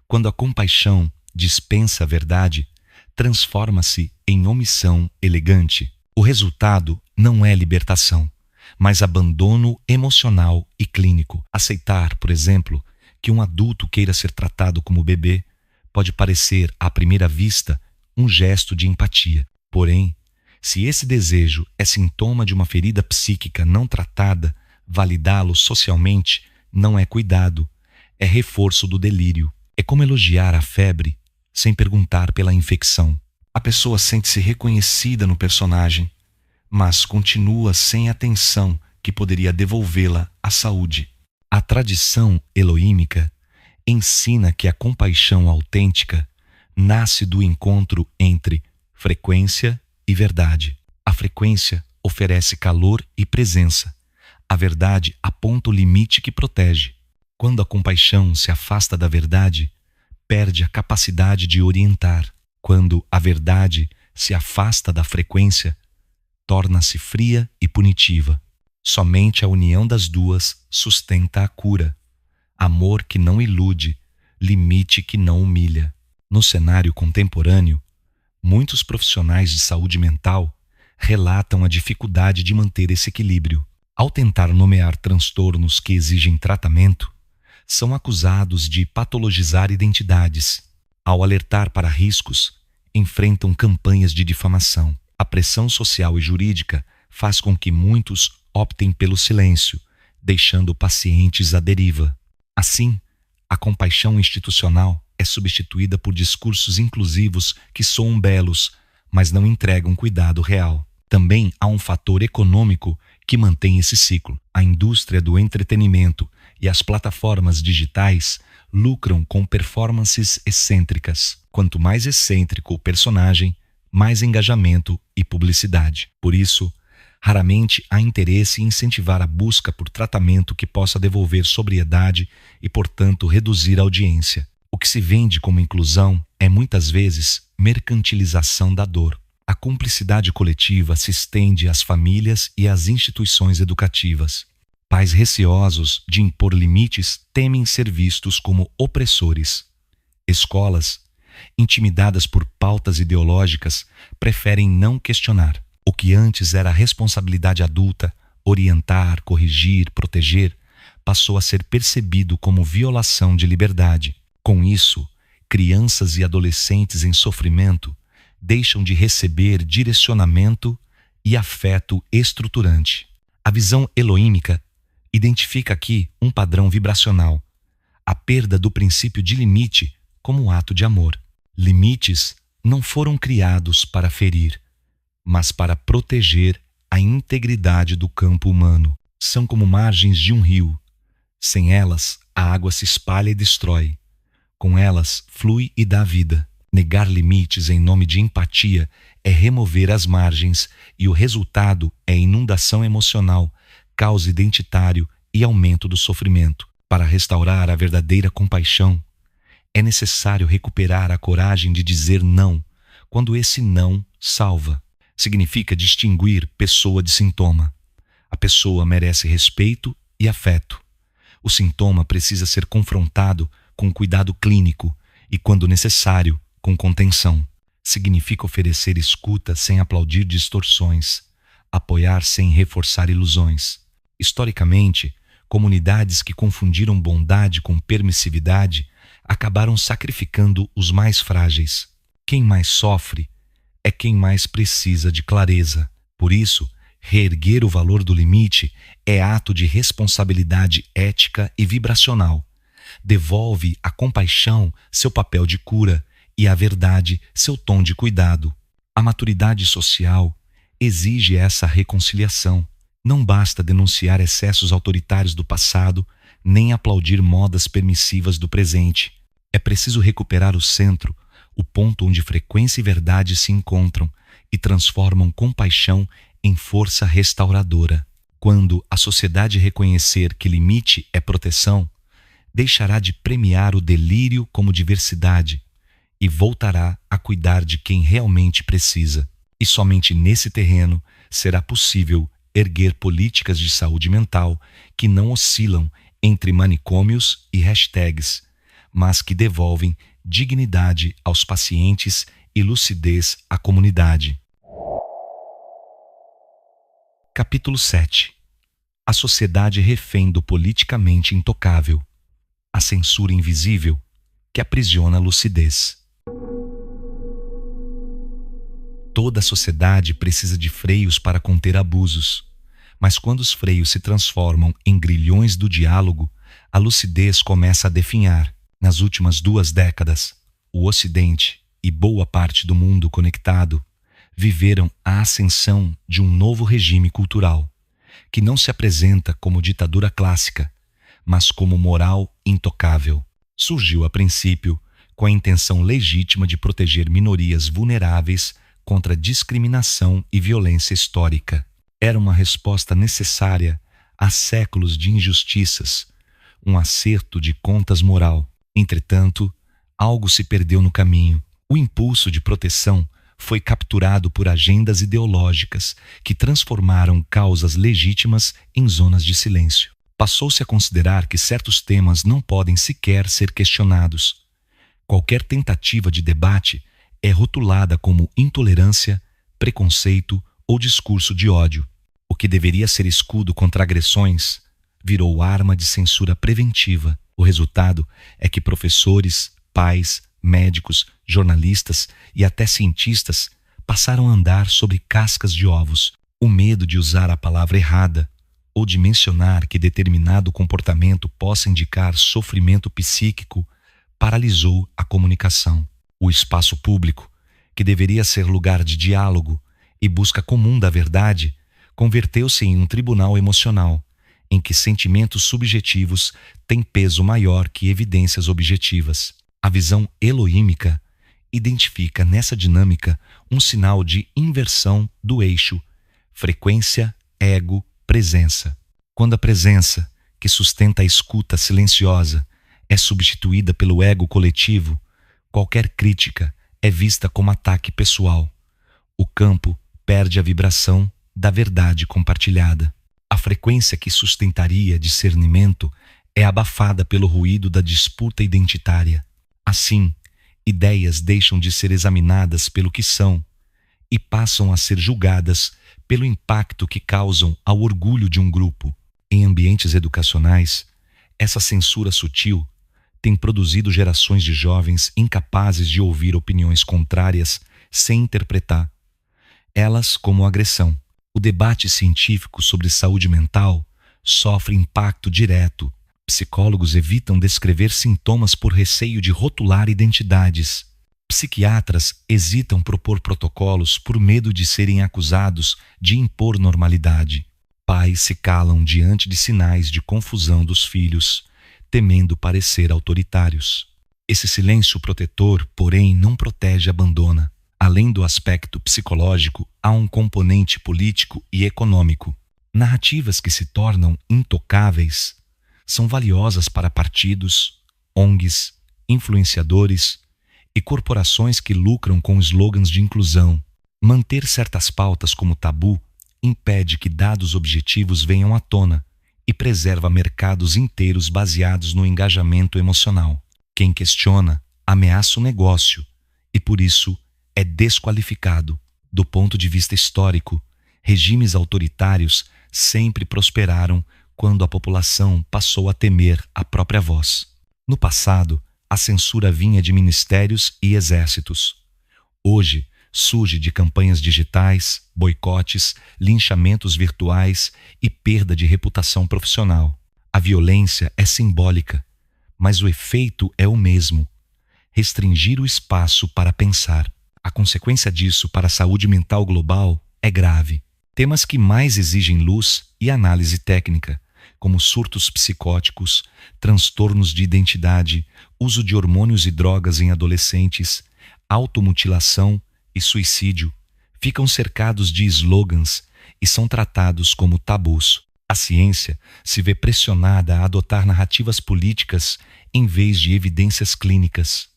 quando a compaixão dispensa a verdade, transforma-se em omissão elegante. O resultado não é libertação, mas abandono emocional e clínico. Aceitar, por exemplo, que um adulto queira ser tratado como bebê pode parecer, à primeira vista, um gesto de empatia. Porém, se esse desejo é sintoma de uma ferida psíquica não tratada, validá-lo socialmente não é cuidado, é reforço do delírio. É como elogiar a febre sem perguntar pela infecção. A pessoa sente-se reconhecida no personagem, mas continua sem atenção que poderia devolvê-la à saúde. A tradição eloímica ensina que a compaixão autêntica nasce do encontro entre frequência e verdade. A frequência oferece calor e presença. A verdade aponta o limite que protege. Quando a compaixão se afasta da verdade, perde a capacidade de orientar. Quando a verdade se afasta da frequência, torna-se fria e punitiva. Somente a união das duas sustenta a cura. Amor que não ilude, limite que não humilha. No cenário contemporâneo, muitos profissionais de saúde mental relatam a dificuldade de manter esse equilíbrio. Ao tentar nomear transtornos que exigem tratamento, são acusados de patologizar identidades. Ao alertar para riscos, enfrentam campanhas de difamação. A pressão social e jurídica faz com que muitos optem pelo silêncio, deixando pacientes à deriva. Assim, a compaixão institucional é substituída por discursos inclusivos que soam belos, mas não entregam cuidado real. Também há um fator econômico que mantém esse ciclo. A indústria do entretenimento e as plataformas digitais lucram com performances excêntricas. Quanto mais excêntrico o personagem, mais engajamento e publicidade. Por isso, raramente há interesse em incentivar a busca por tratamento que possa devolver sobriedade e, portanto, reduzir a audiência. O que se vende como inclusão é muitas vezes mercantilização da dor. A cumplicidade coletiva se estende às famílias e às instituições educativas. Pais receosos de impor limites temem ser vistos como opressores. Escolas, intimidadas por pautas ideológicas, preferem não questionar. O que antes era responsabilidade adulta, orientar, corrigir, proteger, passou a ser percebido como violação de liberdade. Com isso, crianças e adolescentes em sofrimento deixam de receber direcionamento e afeto estruturante. A visão eloímica identifica aqui um padrão vibracional, a perda do princípio de limite como ato de amor. Limites não foram criados para ferir, mas para proteger a integridade do campo humano. São como margens de um rio. Sem elas, a água se espalha e destrói. Com elas, flui e dá vida. Negar limites em nome de empatia é remover as margens e o resultado é inundação emocional, caos identitário e aumento do sofrimento. Para restaurar a verdadeira compaixão, é necessário recuperar a coragem de dizer não, quando esse não salva. Significa distinguir pessoa de sintoma. A pessoa merece respeito e afeto. O sintoma precisa ser confrontado com cuidado clínico e, quando necessário, com contenção. Significa oferecer escuta sem aplaudir distorções, apoiar sem reforçar ilusões. Historicamente, comunidades que confundiram bondade com permissividade acabaram sacrificando os mais frágeis. Quem mais sofre é quem mais precisa de clareza. Por isso, Reerguer o valor do limite é ato de responsabilidade ética e vibracional. Devolve à compaixão seu papel de cura e à verdade seu tom de cuidado. A maturidade social exige essa reconciliação. Não basta denunciar excessos autoritários do passado, nem aplaudir modas permissivas do presente. É preciso recuperar o centro, o ponto onde frequência e verdade se encontram e transformam compaixão em força restauradora. Quando a sociedade reconhecer que limite é proteção, deixará de premiar o delírio como diversidade e voltará a cuidar de quem realmente precisa. E somente nesse terreno será possível erguer políticas de saúde mental que não oscilam entre manicômios e hashtags, mas que devolvem dignidade aos pacientes e lucidez à comunidade. Capítulo 7. A sociedade refém do politicamente intocável. A censura invisível que aprisiona a lucidez. Toda a sociedade precisa de freios para conter abusos, mas quando os freios se transformam em grilhões do diálogo, a lucidez começa a definhar. Nas últimas 2 décadas, o Ocidente e boa parte do mundo conectado viveram a ascensão de um novo regime cultural, que não se apresenta como ditadura clássica, mas como moral intocável. Surgiu a princípio com a intenção legítima de proteger minorias vulneráveis contra discriminação e violência histórica. Era uma resposta necessária a séculos de injustiças, um acerto de contas moral. Entretanto, algo se perdeu no caminho. O impulso de proteção foi capturado por agendas ideológicas que transformaram causas legítimas em zonas de silêncio. Passou-se a considerar que certos temas não podem sequer ser questionados. Qualquer tentativa de debate é rotulada como intolerância, preconceito ou discurso de ódio. O que deveria ser escudo contra agressões virou arma de censura preventiva. O resultado é que professores, pais, médicos, jornalistas e até cientistas passaram a andar sobre cascas de ovos. O medo de usar a palavra errada ou de mencionar que determinado comportamento possa indicar sofrimento psíquico paralisou a comunicação. O espaço público, que deveria ser lugar de diálogo e busca comum da verdade, converteu-se em um tribunal emocional, em que sentimentos subjetivos têm peso maior que evidências objetivas. A visão elohímica identifica nessa dinâmica um sinal de inversão do eixo frequência, ego, presença. Quando a presença, que sustenta a escuta silenciosa, é substituída pelo ego coletivo, qualquer crítica é vista como ataque pessoal. O campo perde a vibração da verdade compartilhada. A frequência que sustentaria discernimento é abafada pelo ruído da disputa identitária. Assim, ideias deixam de ser examinadas pelo que são e passam a ser julgadas pelo impacto que causam ao orgulho de um grupo. Em ambientes educacionais, essa censura sutil tem produzido gerações de jovens incapazes de ouvir opiniões contrárias sem interpretar elas como agressão. O debate científico sobre saúde mental sofre impacto direto. Psicólogos evitam descrever sintomas por receio de rotular identidades. Psiquiatras hesitam propor protocolos por medo de serem acusados de impor normalidade. Pais se calam diante de sinais de confusão dos filhos, temendo parecer autoritários. Esse silêncio protetor, porém, não protege e abandona. Além do aspecto psicológico, há um componente político e econômico. Narrativas que se tornam intocáveis são valiosas para partidos, ONGs, influenciadores e corporações que lucram com slogans de inclusão. Manter certas pautas como tabu impede que dados objetivos venham à tona e preserva mercados inteiros baseados no engajamento emocional. Quem questiona ameaça o negócio e, por isso, é desqualificado. Do ponto de vista histórico, regimes autoritários sempre prosperaram quando a população passou a temer a própria voz. No passado, a censura vinha de ministérios e exércitos. Hoje, surge de campanhas digitais, boicotes, linchamentos virtuais e perda de reputação profissional. A violência é simbólica, mas o efeito é o mesmo: restringir o espaço para pensar. A consequência disso para a saúde mental global é grave. Temas que mais exigem luz e análise técnica, como surtos psicóticos, transtornos de identidade, uso de hormônios e drogas em adolescentes, automutilação e suicídio, ficam cercados de slogans e são tratados como tabus. A ciência se vê pressionada a adotar narrativas políticas em vez de evidências clínicas.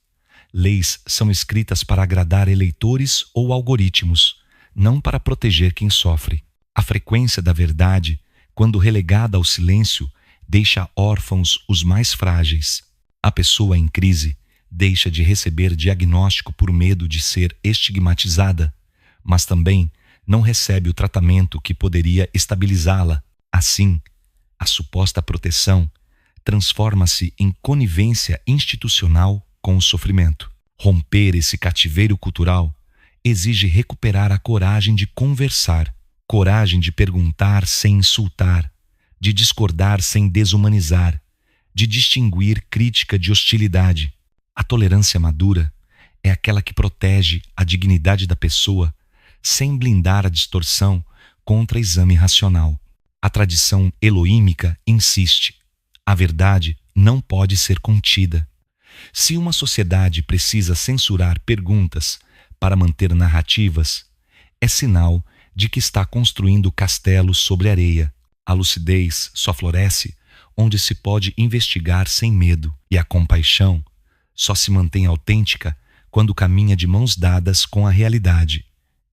Leis são escritas para agradar eleitores ou algoritmos, não para proteger quem sofre. A frequência da verdade, quando relegada ao silêncio, deixa órfãos os mais frágeis. A pessoa em crise deixa de receber diagnóstico por medo de ser estigmatizada, mas também não recebe o tratamento que poderia estabilizá-la. Assim, a suposta proteção transforma-se em conivência institucional com o sofrimento. Romper esse cativeiro cultural exige recuperar a coragem de conversar, coragem de perguntar sem insultar, de discordar sem desumanizar, de distinguir crítica de hostilidade. A tolerância madura é aquela que protege a dignidade da pessoa sem blindar a distorção contra exame racional. A tradição eloímica insiste: a verdade não pode ser contida. Se uma sociedade precisa censurar perguntas para manter narrativas, é sinal de que está construindo castelos sobre areia. A lucidez só floresce onde se pode investigar sem medo, e a compaixão só se mantém autêntica quando caminha de mãos dadas com a realidade,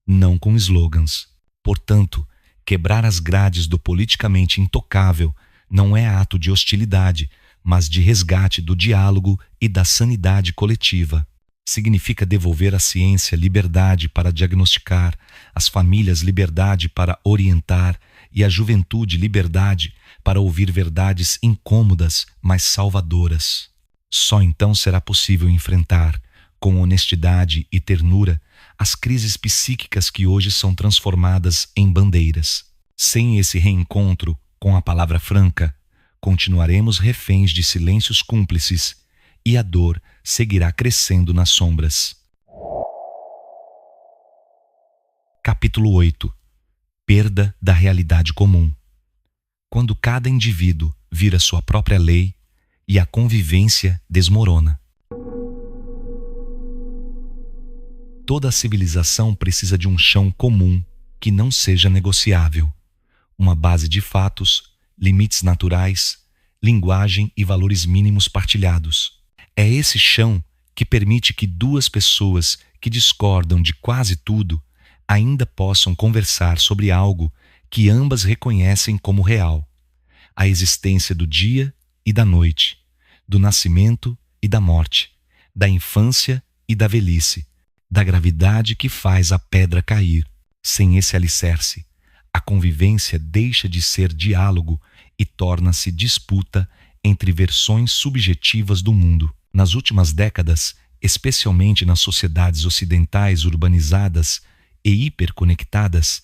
não com slogans. Portanto, quebrar as grades do politicamente intocável não é ato de hostilidade, mas de resgate do diálogo e da sanidade coletiva. Significa devolver à ciência liberdade para diagnosticar, às famílias liberdade para orientar e à juventude liberdade para ouvir verdades incômodas, mas salvadoras. Só então será possível enfrentar, com honestidade e ternura, as crises psíquicas que hoje são transformadas em bandeiras. Sem esse reencontro com a palavra franca, continuaremos reféns de silêncios cúmplices e a dor seguirá crescendo nas sombras. Capítulo 8. Perda da realidade comum. Quando cada indivíduo vira sua própria lei e a convivência desmorona. Toda civilização precisa de um chão comum que não seja negociável, uma base de fatos, limites naturais, linguagem e valores mínimos partilhados. É esse chão que permite que duas pessoas que discordam de quase tudo ainda possam conversar sobre algo que ambas reconhecem como real: a existência do dia e da noite, do nascimento e da morte, da infância e da velhice, da gravidade que faz a pedra cair. Sem esse alicerce, a convivência deixa de ser diálogo e torna-se disputa entre versões subjetivas do mundo. Nas últimas décadas, especialmente nas sociedades ocidentais urbanizadas e hiperconectadas,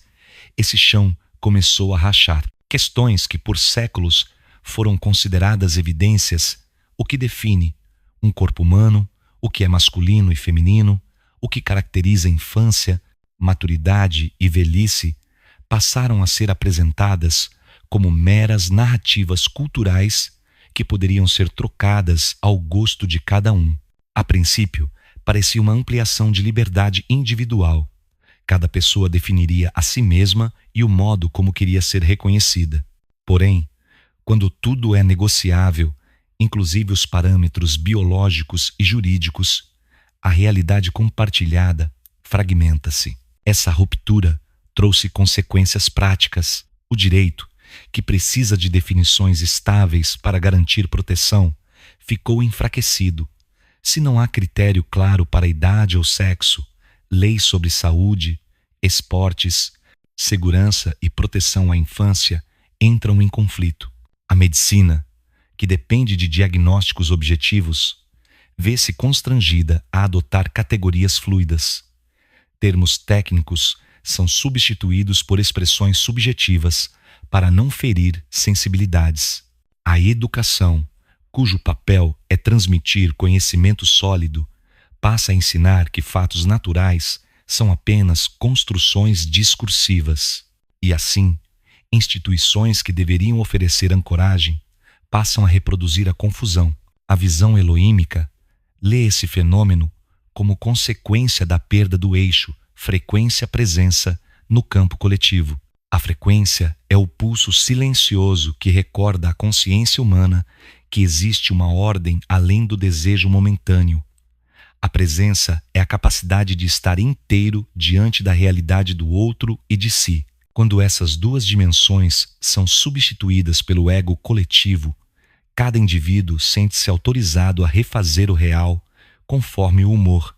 esse chão começou a rachar. Questões que por séculos foram consideradas evidências: o que define um corpo humano, o que é masculino e feminino, o que caracteriza a infância, maturidade e velhice, passaram a ser apresentadas como meras narrativas culturais que poderiam ser trocadas ao gosto de cada um. A princípio, parecia uma ampliação de liberdade individual. Cada pessoa definiria a si mesma e o modo como queria ser reconhecida. Porém, quando tudo é negociável, inclusive os parâmetros biológicos e jurídicos, a realidade compartilhada fragmenta-se. Essa ruptura trouxe consequências práticas. O direito, que precisa de definições estáveis para garantir proteção, ficou enfraquecido. Se não há critério claro para idade ou sexo, leis sobre saúde, esportes, segurança e proteção à infância entram em conflito. A medicina, que depende de diagnósticos objetivos, vê-se constrangida a adotar categorias fluidas. Termos técnicos são substituídos por expressões subjetivas para não ferir sensibilidades. A educação, cujo papel é transmitir conhecimento sólido, passa a ensinar que fatos naturais são apenas construções discursivas. E assim, instituições que deveriam oferecer ancoragem passam a reproduzir a confusão. A visão eloímica lê esse fenômeno como consequência da perda do eixo frequência-presença no campo coletivo. A frequência é o pulso silencioso que recorda à consciência humana que existe uma ordem além do desejo momentâneo. A presença é a capacidade de estar inteiro diante da realidade do outro e de si. Quando essas duas dimensões são substituídas pelo ego coletivo, cada indivíduo sente-se autorizado a refazer o real conforme o humor,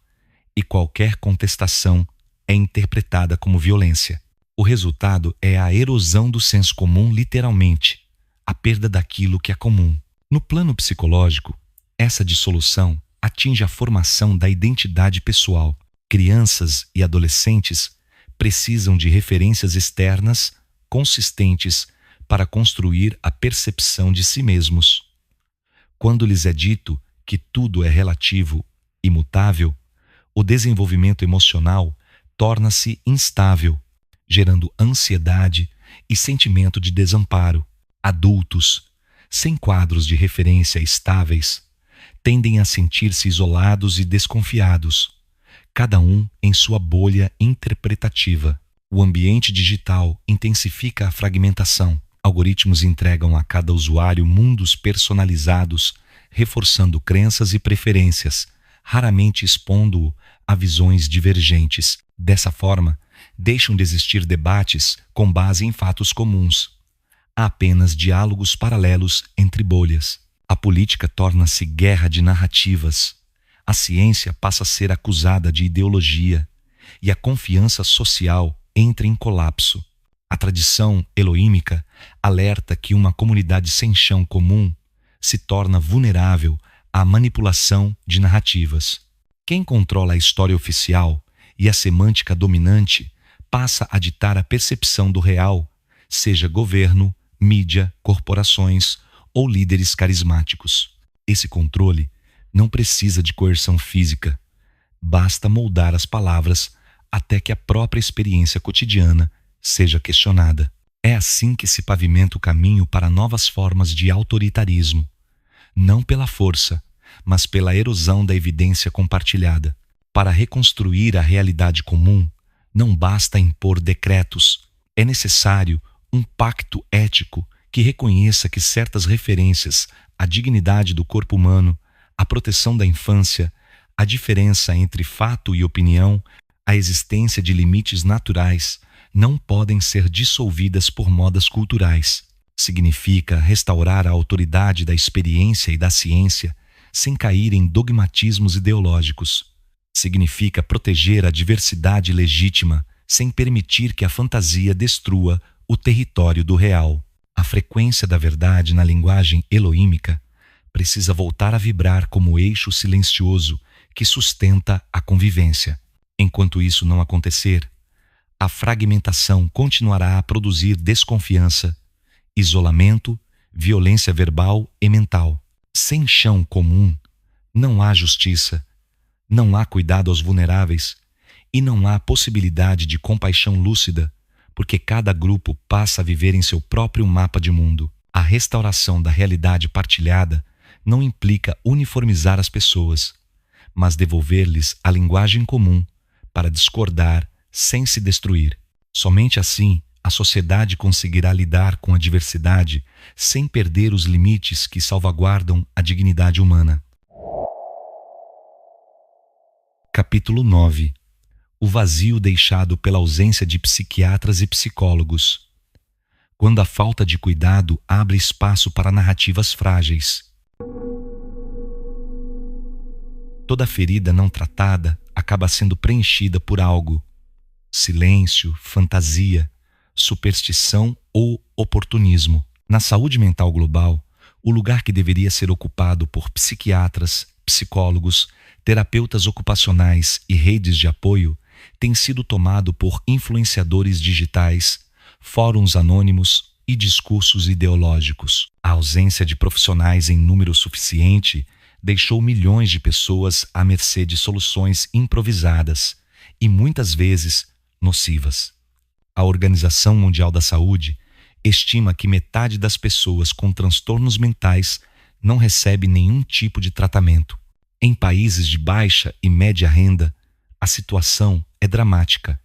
e qualquer contestação é interpretada como violência. O resultado é a erosão do senso comum, literalmente, a perda daquilo que é comum. No plano psicológico, essa dissolução atinge a formação da identidade pessoal. Crianças e adolescentes precisam de referências externas consistentes para construir a percepção de si mesmos. Quando lhes é dito que tudo é relativo, imutável, o desenvolvimento emocional torna-se instável, gerando ansiedade e sentimento de desamparo. Adultos, sem quadros de referência estáveis, tendem a sentir-se isolados e desconfiados, cada um em sua bolha interpretativa. O ambiente digital intensifica a fragmentação. Algoritmos entregam a cada usuário mundos personalizados, reforçando crenças e preferências, raramente expondo-o a visões divergentes. Dessa forma, deixam de existir debates com base em fatos comuns. Há apenas diálogos paralelos entre bolhas. A política torna-se guerra de narrativas. A ciência passa a ser acusada de ideologia e a confiança social entra em colapso. A tradição eloímica alerta que uma comunidade sem chão comum se torna vulnerável à manipulação de narrativas. Quem controla a história oficial e a semântica dominante passa a ditar a percepção do real, seja governo, mídia, corporações ou líderes carismáticos. Esse controle não precisa de coerção física. Basta moldar as palavras até que a própria experiência cotidiana seja questionada. É assim que se pavimenta o caminho para novas formas de autoritarismo, não pela força, mas pela erosão da evidência compartilhada. Para reconstruir a realidade comum, não basta impor decretos, é necessário um pacto ético que reconheça que certas referências à dignidade do corpo humano, à proteção da infância, a diferença entre fato e opinião, a existência de limites naturais, não podem ser dissolvidas por modas culturais. Significa restaurar a autoridade da experiência e da ciência sem cair em dogmatismos ideológicos. Significa proteger a diversidade legítima sem permitir que a fantasia destrua o território do real. A frequência da verdade na linguagem eloímica precisa voltar a vibrar como eixo silencioso que sustenta a convivência. Enquanto isso não acontecer, a fragmentação continuará a produzir desconfiança, isolamento, violência verbal e mental. Sem chão comum, não há justiça, não há cuidado aos vulneráveis e não há possibilidade de compaixão lúcida, porque cada grupo passa a viver em seu próprio mapa de mundo. A restauração da realidade partilhada não implica uniformizar as pessoas, mas devolver-lhes a linguagem comum para discordar sem se destruir. Somente assim a sociedade conseguirá lidar com a diversidade sem perder os limites que salvaguardam a dignidade humana. Capítulo 9. O vazio deixado pela ausência de psiquiatras e psicólogos. Quando a falta de cuidado abre espaço para narrativas frágeis. Toda ferida não tratada acaba sendo preenchida por algo: silêncio, fantasia, superstição ou oportunismo. Na saúde mental global, o lugar que deveria ser ocupado por psiquiatras, psicólogos, terapeutas ocupacionais e redes de apoio tem sido tomado por influenciadores digitais, fóruns anônimos e discursos ideológicos. A ausência de profissionais em número suficiente deixou milhões de pessoas à mercê de soluções improvisadas e muitas vezes nocivas. A Organização Mundial da Saúde estima que metade das pessoas com transtornos mentais não recebe nenhum tipo de tratamento. Em países de baixa e média renda, a situação é dramática.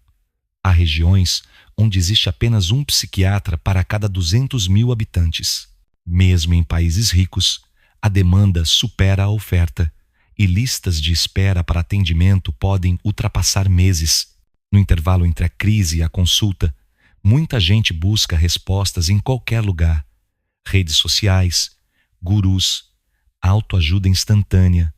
Há regiões onde existe apenas um psiquiatra para cada 200 mil habitantes. Mesmo em países ricos, a demanda supera a oferta e listas de espera para atendimento podem ultrapassar meses. No intervalo entre a crise e a consulta, muita gente busca respostas em qualquer lugar. Redes sociais, gurus, autoajuda instantânea,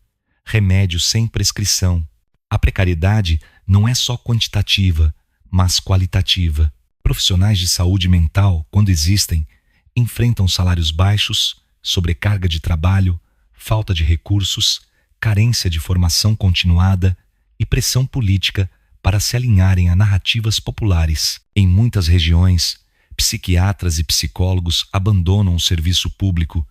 remédios sem prescrição. A precariedade não é só quantitativa, mas qualitativa. Profissionais de saúde mental, quando existem, enfrentam salários baixos, sobrecarga de trabalho, falta de recursos, carência de formação continuada e pressão política para se alinharem a narrativas populares. Em muitas regiões, psiquiatras e psicólogos abandonam o serviço público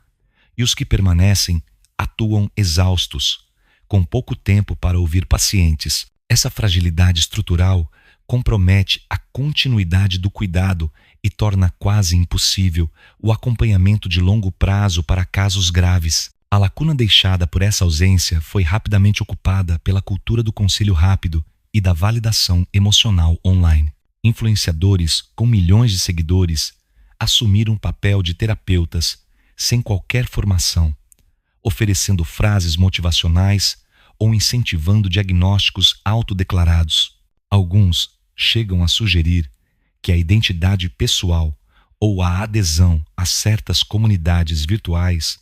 e os que permanecem atuam exaustos, com pouco tempo para ouvir pacientes. Essa fragilidade estrutural compromete a continuidade do cuidado e torna quase impossível o acompanhamento de longo prazo para casos graves. A lacuna deixada por essa ausência foi rapidamente ocupada pela cultura do conselho rápido e da validação emocional online. Influenciadores com milhões de seguidores assumiram o papel de terapeutas sem qualquer formação, oferecendo frases motivacionais ou incentivando diagnósticos autodeclarados. Alguns chegam a sugerir que a identidade pessoal ou a adesão a certas comunidades virtuais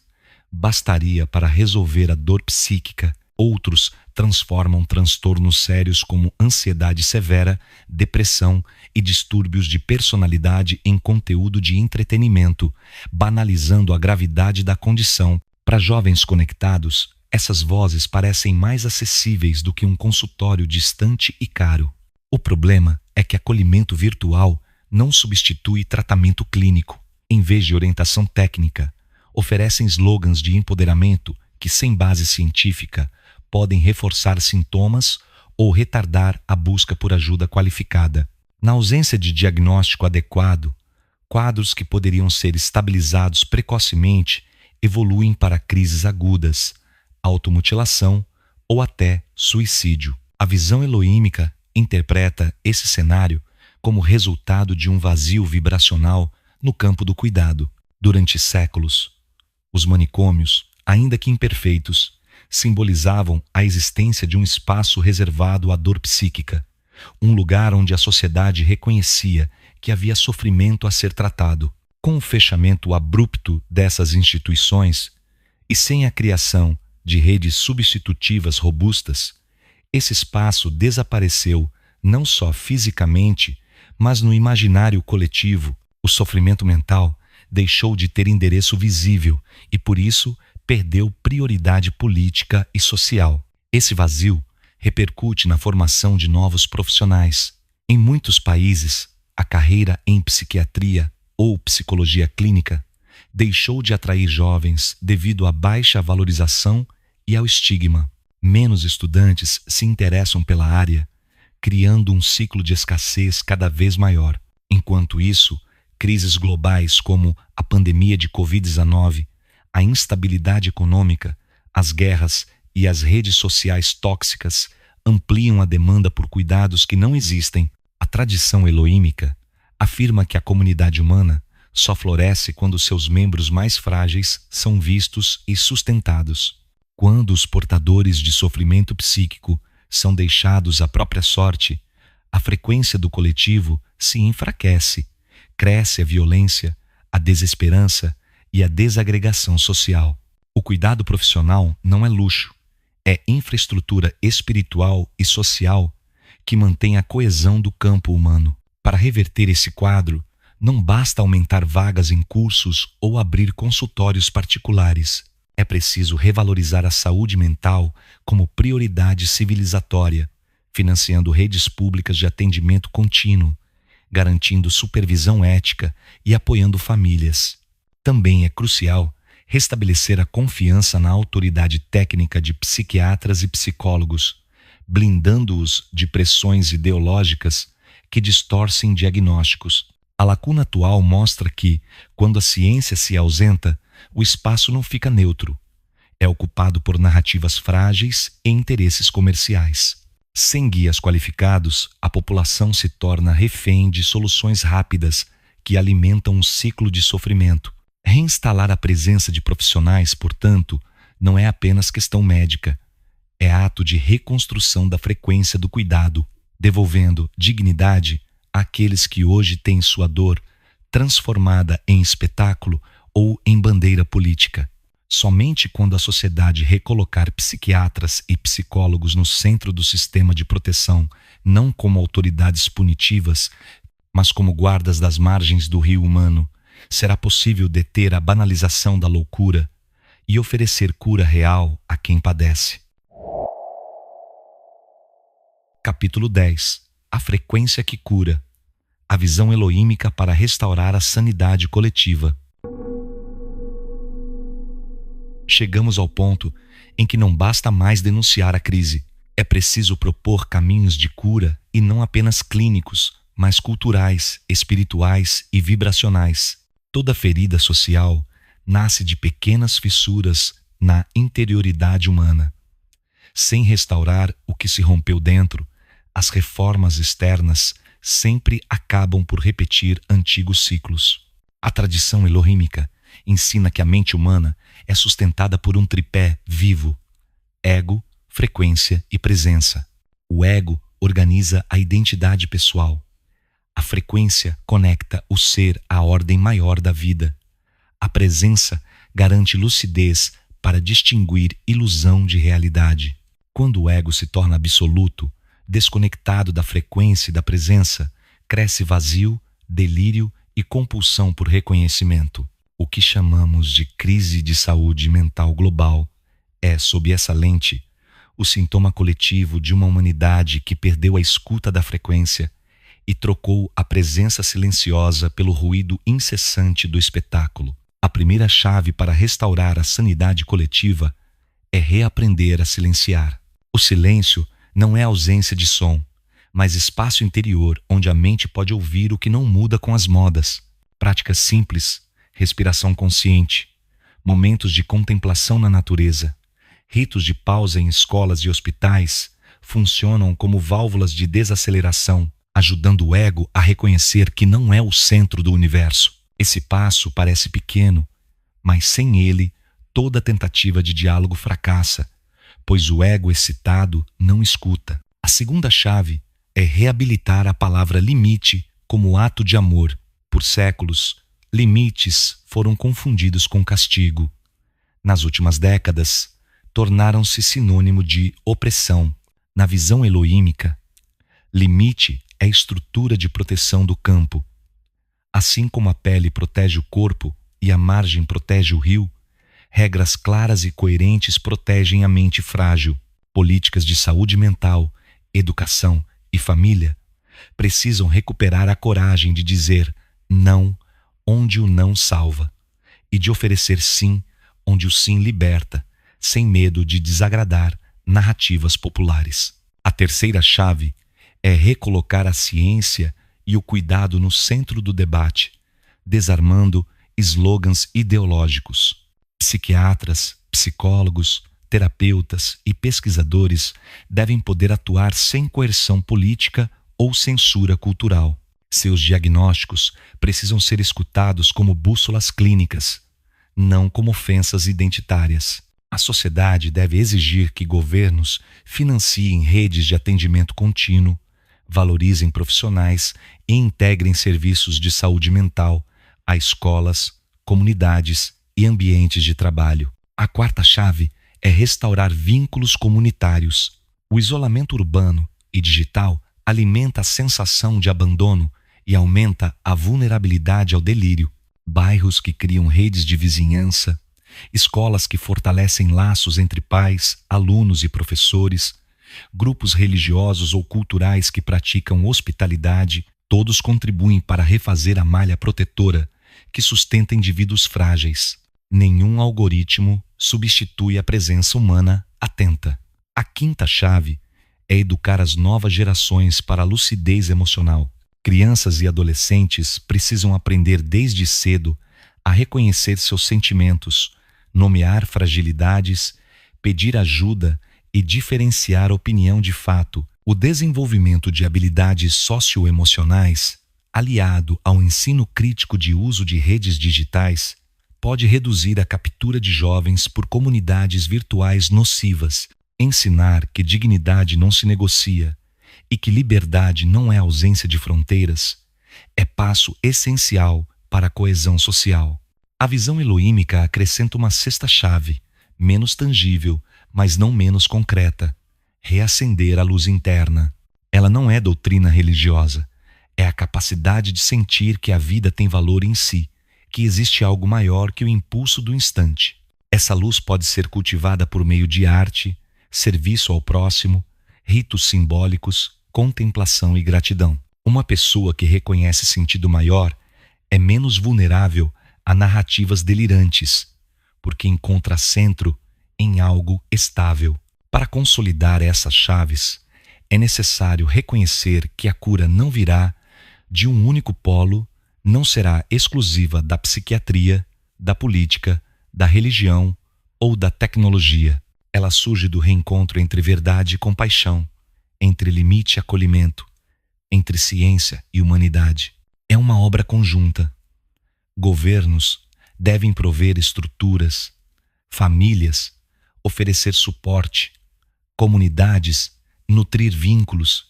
bastaria para resolver a dor psíquica. Outros transformam transtornos sérios como ansiedade severa, depressão e distúrbios de personalidade em conteúdo de entretenimento, banalizando a gravidade da condição. Para jovens conectados, essas vozes parecem mais acessíveis do que um consultório distante e caro. O problema é que acolhimento virtual não substitui tratamento clínico. Em vez de orientação técnica, oferecem slogans de empoderamento que, sem base científica, podem reforçar sintomas ou retardar a busca por ajuda qualificada. Na ausência de diagnóstico adequado, quadros que poderiam ser estabilizados precocemente evoluem para crises agudas, automutilação ou até suicídio. A visão eloímica interpreta esse cenário como resultado de um vazio vibracional no campo do cuidado. Durante séculos, os manicômios, ainda que imperfeitos, simbolizavam a existência de um espaço reservado à dor psíquica, um lugar onde a sociedade reconhecia que havia sofrimento a ser tratado. Com o fechamento abrupto dessas instituições e sem a criação de redes substitutivas robustas, esse espaço desapareceu não só fisicamente, mas no imaginário coletivo. O sofrimento mental deixou de ter endereço visível e, por isso, perdeu prioridade política e social. Esse vazio repercute na formação de novos profissionais. Em muitos países, a carreira em psiquiatria ou psicologia clínica deixou de atrair jovens devido à baixa valorização e ao estigma. Menos estudantes se interessam pela área, criando um ciclo de escassez cada vez maior. Enquanto isso, crises globais como a pandemia de Covid-19, a instabilidade econômica, as guerras e as redes sociais tóxicas ampliam a demanda por cuidados que não existem. A tradição eloímica afirma que a comunidade humana só floresce quando seus membros mais frágeis são vistos e sustentados. Quando os portadores de sofrimento psíquico são deixados à própria sorte, a frequência do coletivo se enfraquece, cresce a violência, a desesperança e a desagregação social. O cuidado profissional não é luxo, é infraestrutura espiritual e social que mantém a coesão do campo humano. Para reverter esse quadro, não basta aumentar vagas em cursos ou abrir consultórios particulares. É preciso revalorizar a saúde mental como prioridade civilizatória, financiando redes públicas de atendimento contínuo, garantindo supervisão ética e apoiando famílias. Também é crucial restabelecer a confiança na autoridade técnica de psiquiatras e psicólogos, blindando-os de pressões ideológicas que distorcem diagnósticos. A lacuna atual mostra que, quando a ciência se ausenta, o espaço não fica neutro. É ocupado por narrativas frágeis e interesses comerciais. Sem guias qualificados, a população se torna refém de soluções rápidas que alimentam um ciclo de sofrimento. Reinstalar a presença de profissionais, portanto, não é apenas questão médica. É ato de reconstrução da frequência do cuidado, devolvendo dignidade àqueles que hoje têm sua dor transformada em espetáculo ou em bandeira política. Somente quando a sociedade recolocar psiquiatras e psicólogos no centro do sistema de proteção, não como autoridades punitivas, mas como guardas das margens do rio humano, será possível deter a banalização da loucura e oferecer cura real a quem padece. Capítulo 10. A frequência que cura. A visão elohímica para restaurar a sanidade coletiva. Chegamos ao ponto em que não basta mais denunciar a crise. É preciso propor caminhos de cura e não apenas clínicos, mas culturais, espirituais e vibracionais. Toda ferida social nasce de pequenas fissuras na interioridade humana. Sem restaurar o que se rompeu dentro, as reformas externas sempre acabam por repetir antigos ciclos. A tradição elohímica ensina que a mente humana é sustentada por um tripé vivo: ego, frequência e presença. O ego organiza a identidade pessoal. A frequência conecta o ser à ordem maior da vida. A presença garante lucidez para distinguir ilusão de realidade. Quando o ego se torna absoluto, desconectado da frequência e da presença, cresce vazio, delírio e compulsão por reconhecimento. O que chamamos de crise de saúde mental global é, sob essa lente, o sintoma coletivo de uma humanidade que perdeu a escuta da frequência e trocou a presença silenciosa pelo ruído incessante do espetáculo. A primeira chave para restaurar a sanidade coletiva é reaprender a silenciar. O silêncio não é ausência de som, mas espaço interior onde a mente pode ouvir o que não muda com as modas. Práticas simples, respiração consciente, momentos de contemplação na natureza, ritos de pausa em escolas e hospitais funcionam como válvulas de desaceleração, ajudando o ego a reconhecer que não é o centro do universo. Esse passo parece pequeno, mas sem ele, toda tentativa de diálogo fracassa, pois o ego excitado não escuta. A segunda chave é reabilitar a palavra limite como ato de amor. Por séculos, limites foram confundidos com castigo. Nas últimas décadas, tornaram-se sinônimo de opressão. Na visão elohímica, limite é estrutura de proteção do campo. Assim como a pele protege o corpo e a margem protege o rio, regras claras e coerentes protegem a mente frágil. Políticas de saúde mental, educação e família precisam recuperar a coragem de dizer não onde o não salva e de oferecer sim onde o sim liberta, sem medo de desagradar narrativas populares. A terceira chave é recolocar a ciência e o cuidado no centro do debate, desarmando slogans ideológicos. Psiquiatras, psicólogos, terapeutas e pesquisadores devem poder atuar sem coerção política ou censura cultural. Seus diagnósticos precisam ser escutados como bússolas clínicas, não como ofensas identitárias. A sociedade deve exigir que governos financiem redes de atendimento contínuo, valorizem profissionais e integrem serviços de saúde mental a escolas, comunidades e ambientes de trabalho. A quarta chave é restaurar vínculos comunitários. O isolamento urbano e digital alimenta a sensação de abandono e aumenta a vulnerabilidade ao delírio. Bairros que criam redes de vizinhança, escolas que fortalecem laços entre pais, alunos e professores, grupos religiosos ou culturais que praticam hospitalidade, todos contribuem para refazer a malha protetora que sustenta indivíduos frágeis. Nenhum algoritmo substitui a presença humana atenta. A quinta chave é educar as novas gerações para a lucidez emocional. Crianças e adolescentes precisam aprender desde cedo a reconhecer seus sentimentos, nomear fragilidades, pedir ajuda e diferenciar a opinião de fato. O desenvolvimento de habilidades socioemocionais, aliado ao ensino crítico de uso de redes digitais, pode reduzir a captura de jovens por comunidades virtuais nocivas. Ensinar que dignidade não se negocia e que liberdade não é ausência de fronteiras é passo essencial para a coesão social. A visão eloímica acrescenta uma sexta chave, menos tangível, mas não menos concreta: reacender a luz interna. Ela não é doutrina religiosa, é a capacidade de sentir que a vida tem valor em si, que existe algo maior que o impulso do instante. Essa luz pode ser cultivada por meio de arte, serviço ao próximo, ritos simbólicos, contemplação e gratidão. Uma pessoa que reconhece sentido maior é menos vulnerável a narrativas delirantes, porque encontra centro em algo estável. Para consolidar essas chaves, é necessário reconhecer que a cura não virá de um único polo, não será exclusiva da psiquiatria, da política, da religião ou da tecnologia. Ela surge do reencontro entre verdade e compaixão, entre limite e acolhimento, entre ciência e humanidade. É uma obra conjunta. Governos devem prover estruturas, famílias oferecer suporte, comunidades nutrir vínculos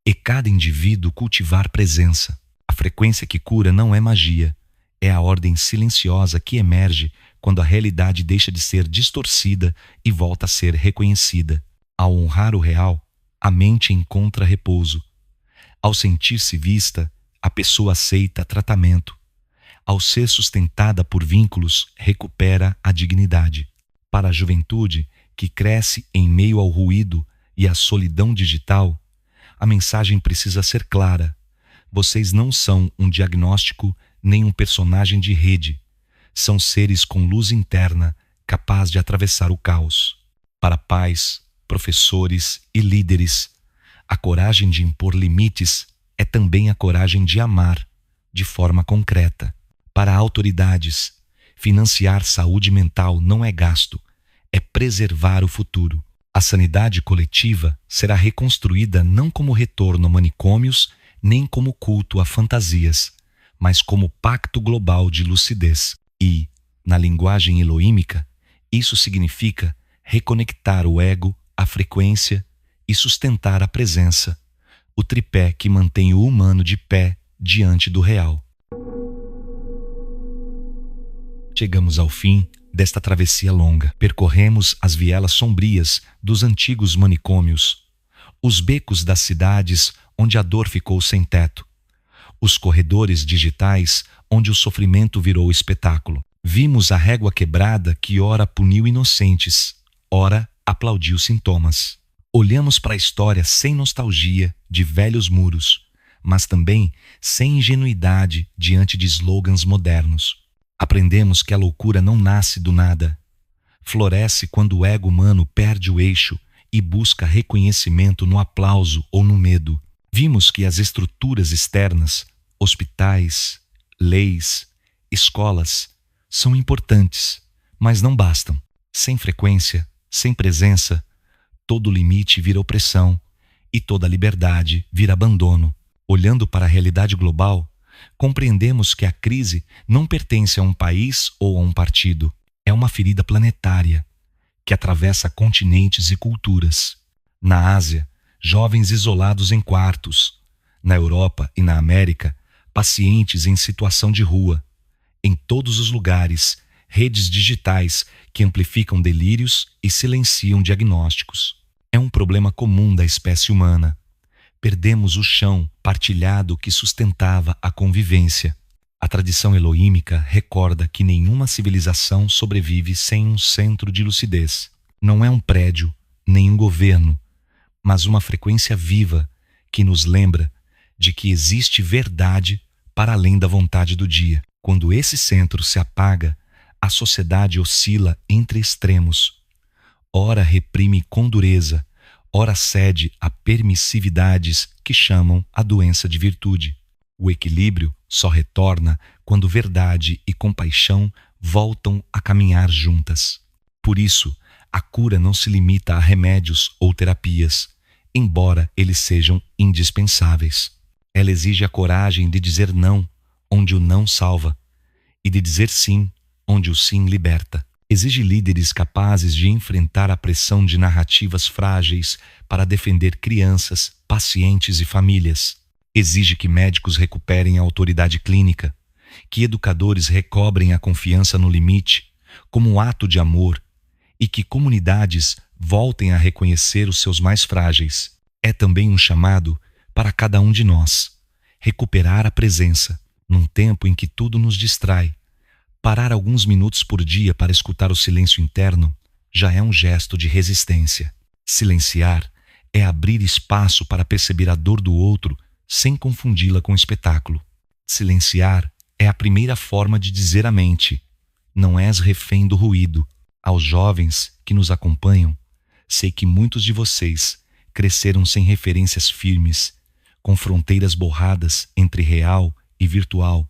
e cada indivíduo cultivar presença. A frequência que cura não é magia, é a ordem silenciosa que emerge quando a realidade deixa de ser distorcida e volta a ser reconhecida. Ao honrar o real, a mente encontra repouso. Ao sentir-se vista, a pessoa aceita tratamento. Ao ser sustentada por vínculos, recupera a dignidade. Para a juventude, que cresce em meio ao ruído e à solidão digital, a mensagem precisa ser clara. Vocês não são um diagnóstico nem um personagem de rede. São seres com luz interna, capaz de atravessar o caos. Para pais, professores e líderes, a coragem de impor limites é também a coragem de amar, de forma concreta. Para autoridades, financiar saúde mental não é gasto, é preservar o futuro. A sanidade coletiva será reconstruída não como retorno a manicômios, nem como culto a fantasias, mas como pacto global de lucidez. E, na linguagem eloímica, isso significa reconectar o ego à frequência e sustentar a presença, o tripé que mantém o humano de pé diante do real. Chegamos ao fim desta travessia longa. Percorremos as vielas sombrias dos antigos manicômios, os becos das cidades onde a dor ficou sem teto, os corredores digitais onde o sofrimento virou espetáculo. Vimos a régua quebrada que ora puniu inocentes, ora aplaudiu sintomas. Olhamos para a história sem nostalgia de velhos muros, mas também sem ingenuidade diante de slogans modernos. Aprendemos que a loucura não nasce do nada. Floresce quando o ego humano perde o eixo e busca reconhecimento no aplauso ou no medo. Vimos que as estruturas externas, hospitais, leis, escolas, são importantes, mas não bastam. Sem frequência, sem presença, todo limite vira opressão e toda liberdade vira abandono. Olhando para a realidade global, compreendemos que a crise não pertence a um país ou a um partido. É uma ferida planetária que atravessa continentes e culturas. Na Ásia, jovens isolados em quartos. Na Europa e na América, pacientes em situação de rua. Em todos os lugares, redes digitais que amplificam delírios e silenciam diagnósticos. É um problema comum da espécie humana. Perdemos o chão partilhado que sustentava a convivência. A tradição eloímica recorda que nenhuma civilização sobrevive sem um centro de lucidez. Não é um prédio, nem um governo, mas uma frequência viva que nos lembra de que existe verdade para além da vontade do dia. Quando esse centro se apaga, a sociedade oscila entre extremos. Ora reprime com dureza, ora cede a permissividades que chamam a doença de virtude. O equilíbrio só retorna quando verdade e compaixão voltam a caminhar juntas. Por isso, a cura não se limita a remédios ou terapias, embora eles sejam indispensáveis. Ela exige a coragem de dizer não onde o não salva e de dizer sim onde o sim liberta. Exige líderes capazes de enfrentar a pressão de narrativas frágeis para defender crianças, pacientes e famílias. Exige que médicos recuperem a autoridade clínica, que educadores recobrem a confiança no limite como um ato de amor e que comunidades voltem a reconhecer os seus mais frágeis. É também um chamado para cada um de nós recuperar a presença num tempo em que tudo nos distrai. Parar alguns minutos por dia para escutar o silêncio interno já é um gesto de resistência. Silenciar é abrir espaço para perceber a dor do outro sem confundi-la com espetáculo. Silenciar é a primeira forma de dizer à mente: não és refém do ruído. Aos jovens que nos acompanham, sei que muitos de vocês cresceram sem referências firmes, com fronteiras borradas entre real e virtual,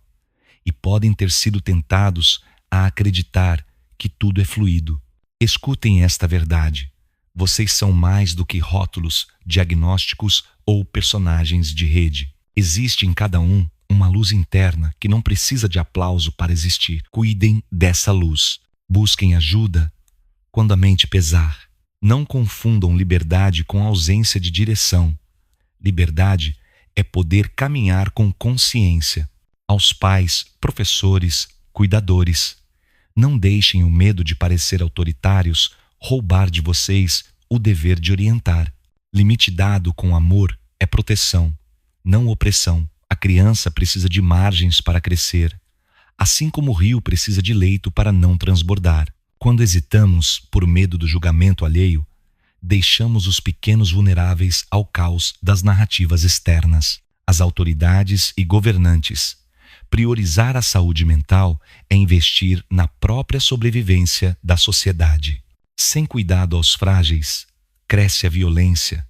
e podem ter sido tentados a acreditar que tudo é fluido. Escutem esta verdade. Vocês são mais do que rótulos, diagnósticos ou personagens de rede. Existe em cada um uma luz interna que não precisa de aplauso para existir. Cuidem dessa luz. Busquem ajuda quando a mente pesar. Não confundam liberdade com ausência de direção. Liberdade é poder caminhar com consciência. Aos pais, professores, cuidadores, não deixem o medo de parecer autoritários roubar de vocês o dever de orientar. Limite dado com amor é proteção, não opressão. A criança precisa de margens para crescer, assim como o rio precisa de leito para não transbordar. Quando hesitamos por medo do julgamento alheio, deixamos os pequenos vulneráveis ao caos das narrativas externas. As autoridades e governantes. Priorizar a saúde mental é investir na própria sobrevivência da sociedade. Sem cuidado aos frágeis, cresce a violência,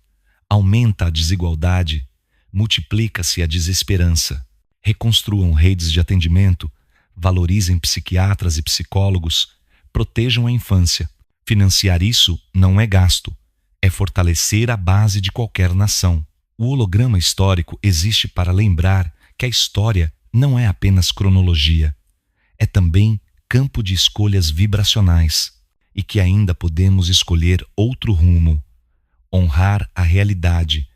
aumenta a desigualdade, multiplica-se a desesperança. Reconstruam redes de atendimento, valorizem psiquiatras e psicólogos, protejam a infância. Financiar isso não é gasto, é fortalecer a base de qualquer nação. O holograma histórico existe para lembrar que a história não é apenas cronologia, é também campo de escolhas vibracionais e que ainda podemos escolher outro rumo, honrar a realidade,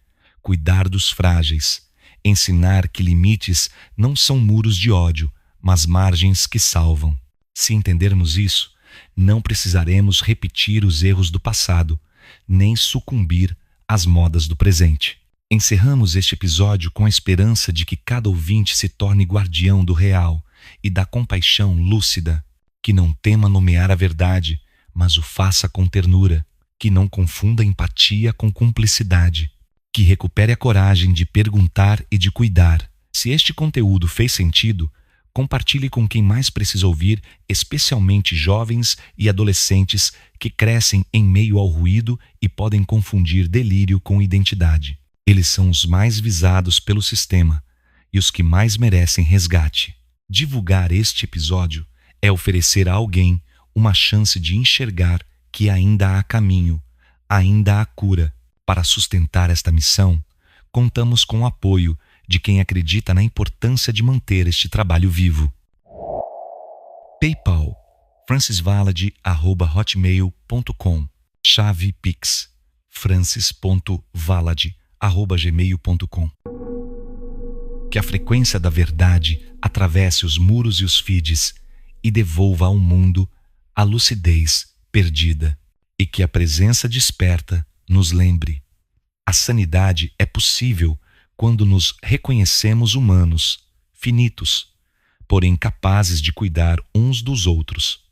cuidar dos frágeis, ensinar que limites não são muros de ódio, mas margens que salvam. Se entendermos isso, não precisaremos repetir os erros do passado, nem sucumbir às modas do presente. Encerramos este episódio com a esperança de que cada ouvinte se torne guardião do real e da compaixão lúcida, que não tema nomear a verdade, mas o faça com ternura, que não confunda empatia com cumplicidade, que recupere a coragem de perguntar e de cuidar. Se este conteúdo fez sentido, compartilhe com quem mais precisa ouvir, especialmente jovens e adolescentes que crescem em meio ao ruído e podem confundir delírio com identidade. Eles são os mais visados pelo sistema e os que mais merecem resgate. Divulgar este episódio é oferecer a alguém uma chance de enxergar que ainda há caminho, ainda há cura. Para sustentar esta missão, contamos com o apoio de quem acredita na importância de manter este trabalho vivo. PayPal, francisvalade@hotmail.com. Chave Pix, francis.valade@gmail.com. Que a frequência da verdade atravesse os muros e os feeds e devolva ao mundo a lucidez perdida. E que a presença desperta nos lembre: a sanidade é possível quando nos reconhecemos humanos, finitos, porém capazes de cuidar uns dos outros.